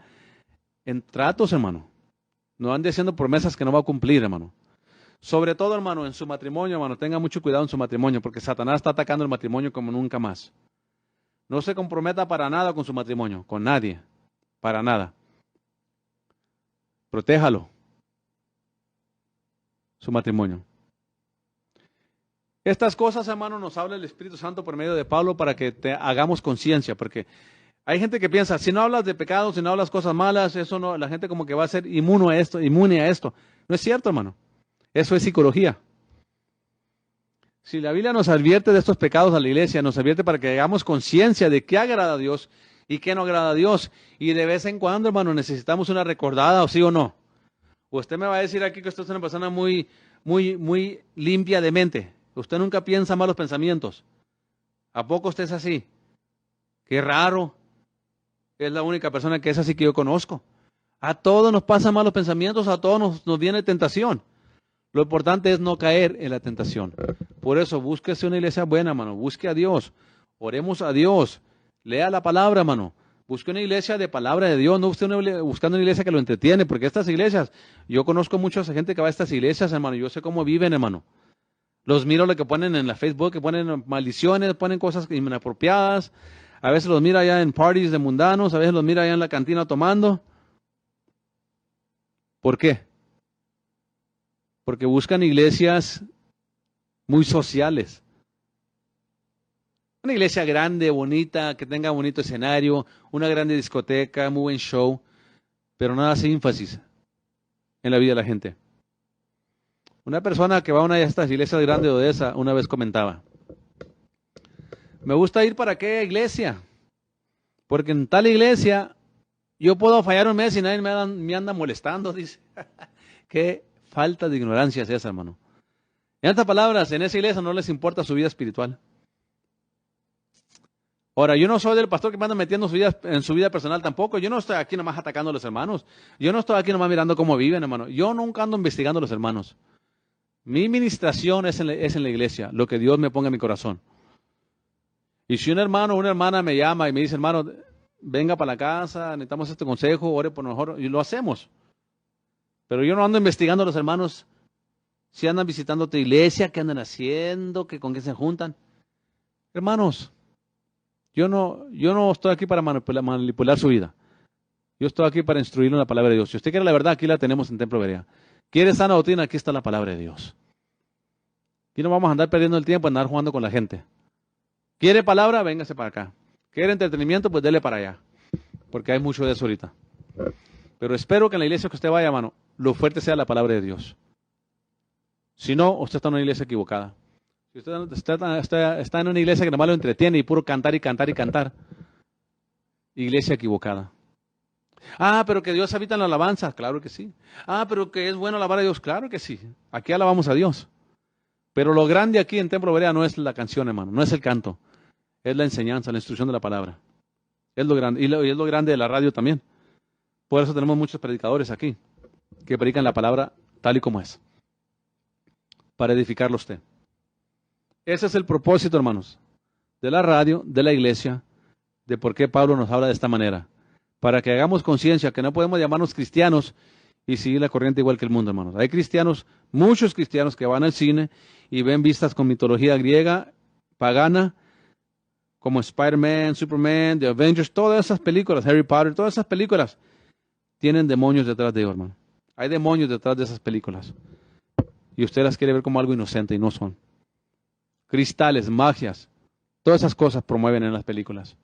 en tratos, hermano. No ande haciendo promesas que no va a cumplir, hermano. Sobre todo, hermano, en su matrimonio, hermano, tenga mucho cuidado en su matrimonio, porque Satanás está atacando el matrimonio como nunca más. No se comprometa para nada con su matrimonio, con nadie, para nada. Protéjalo, su matrimonio. Estas cosas, hermano, nos habla el Espíritu Santo por medio de Pablo para que hagamos conciencia, porque hay gente que piensa, si no hablas de pecados, si no hablas cosas malas, eso no, la gente como que va a ser inmune a esto. No es cierto, hermano. Eso es psicología. Si la Biblia nos advierte de estos pecados a la iglesia, nos advierte para que hagamos conciencia de qué agrada a Dios y qué no agrada a Dios. Y de vez en cuando, hermano, necesitamos una recordada, o sí o no. Usted me va a decir aquí que usted es una persona muy limpia de mente. Usted nunca piensa malos pensamientos. ¿A poco usted es así? Qué raro. Es la única persona que es así que yo conozco. A todos nos pasan malos pensamientos, a todos nos viene tentación. Lo importante es no caer en la tentación. Por eso, búsquese una iglesia buena, hermano. Busque a Dios. Oremos a Dios. Lea la palabra, hermano. Busque una iglesia de palabra de Dios. No buscando una iglesia que lo entretiene, porque estas iglesias, yo conozco mucha gente que va a estas iglesias, hermano. Yo sé cómo viven, hermano. Los miro lo que ponen en la Facebook, que ponen maldiciones, ponen cosas inapropiadas. A veces los mira allá en parties de mundanos, a veces los mira allá en la cantina tomando. ¿Por qué? Porque buscan iglesias muy sociales. Una iglesia grande, bonita, que tenga bonito escenario, una grande discoteca, muy buen show, pero nada hace énfasis en la vida de la gente. Una persona que va a una de estas iglesias grandes de Odessa una vez comentaba, me gusta ir para aquella iglesia, porque en tal iglesia yo puedo fallar un mes y nadie me anda molestando, dice. Qué falta de ignorancia es esa, hermano. En otras palabras, en esa iglesia no les importa su vida espiritual. Ahora, yo no soy del pastor que me anda metiendo en su vida personal tampoco. Yo no estoy aquí nomás atacando a los hermanos. Yo no estoy aquí nomás mirando cómo viven, hermano. Yo nunca ando investigando a los hermanos. Mi ministración es en la iglesia, lo que Dios me ponga en mi corazón. Y si un hermano o una hermana me llama y me dice, hermano, venga para la casa, necesitamos este consejo, ore por nosotros, y lo hacemos. Pero yo no ando investigando a los hermanos si andan visitando tu iglesia, qué andan haciendo, con qué se juntan. Hermanos, yo no estoy aquí para manipular su vida. Yo estoy aquí para instruirlo en la palabra de Dios. Si usted quiere la verdad, aquí la tenemos en Templo Berea. ¿Quiere sana doctrina? Aquí está la palabra de Dios. Aquí no vamos a andar perdiendo el tiempo en andar jugando con la gente. ¿Quiere palabra? Véngase para acá. ¿Quiere entretenimiento? Pues dele para allá. Porque hay mucho de eso ahorita. Pero espero que en la iglesia que usted vaya, hermano, lo fuerte sea la palabra de Dios. Si no, usted está en una iglesia equivocada. Si usted está en una iglesia que nomás lo entretiene y puro cantar y cantar y cantar, iglesia equivocada. Ah, pero que Dios habita en la alabanza, claro que sí. Ah, pero que es bueno alabar a Dios, claro que sí. Aquí alabamos a Dios. Pero lo grande aquí en Templo Berea no es la canción, hermano, no es el canto. Es la enseñanza, la instrucción de la palabra. Es lo grande. Y es lo grande de la radio también. Por eso tenemos muchos predicadores aquí que predican la palabra tal y como es. Para edificarlo a usted. Ese es el propósito, hermanos, de la radio, de la iglesia, de por qué Pablo nos habla de esta manera. Para que hagamos conciencia que no podemos llamarnos cristianos y seguir la corriente igual que el mundo, hermanos. Hay cristianos, muchos cristianos que van al cine y ven vistas con mitología griega, pagana, como Spider-Man, Superman, The Avengers, todas esas películas, Harry Potter, todas esas películas tienen demonios detrás de ellos, hermano. Hay demonios detrás de esas películas. Y usted las quiere ver como algo inocente y no son. Cristales, magias, todas esas cosas promueven en las películas.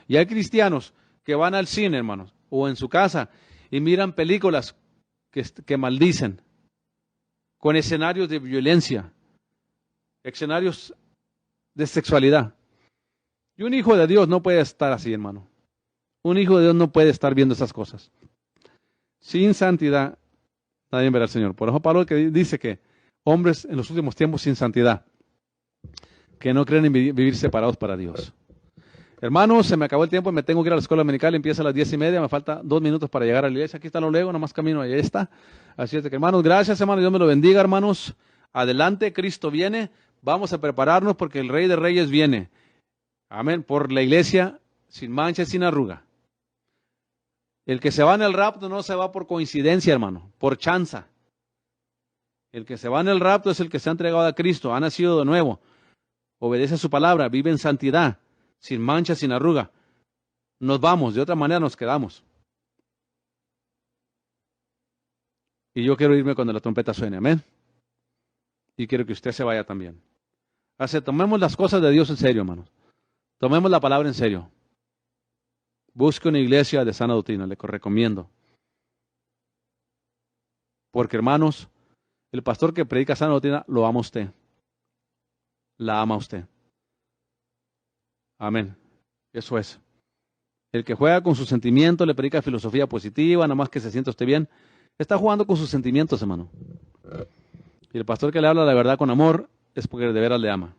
Y hay cristianos que van al cine, hermanos, o en su casa y miran películas que maldicen, con escenarios de violencia, escenarios de sexualidad. Y un hijo de Dios no puede estar así, hermano. Un hijo de Dios no puede estar viendo esas cosas. Sin santidad, nadie verá al Señor. Por eso Pablo que dice que hombres en los últimos tiempos sin santidad, que no creen en vivir separados para Dios. Hermanos, se me acabó el tiempo, me tengo que ir a la escuela dominical, empieza a las 10:30, me falta 2 minutos para llegar a la iglesia. Aquí está lo lego, nomás camino, ahí está. Así es que, hermanos, gracias, hermanos, Dios me lo bendiga, hermanos. Adelante, Cristo viene, vamos a prepararnos porque el Rey de Reyes viene. Amén, por la iglesia sin mancha y sin arruga. El que se va en el rapto no se va por coincidencia, hermano, por chanza. El que se va en el rapto es el que se ha entregado a Cristo, ha nacido de nuevo, obedece a su palabra, vive en santidad, sin mancha, sin arruga. Nos vamos, de otra manera nos quedamos. Y yo quiero irme cuando la trompeta suene, amén. Y quiero que usted se vaya también. Así, tomemos las cosas de Dios en serio, hermanos. Tomemos la palabra en serio. Busque una iglesia de sana doctrina, le recomiendo. Porque, hermanos, el pastor que predica sana doctrina lo ama usted. La ama usted. Amén. Eso es. El que juega con sus sentimientos, le predica filosofía positiva, nada más que se sienta usted bien, está jugando con sus sentimientos, hermano. Y el pastor que le habla la verdad con amor es porque de veras le ama.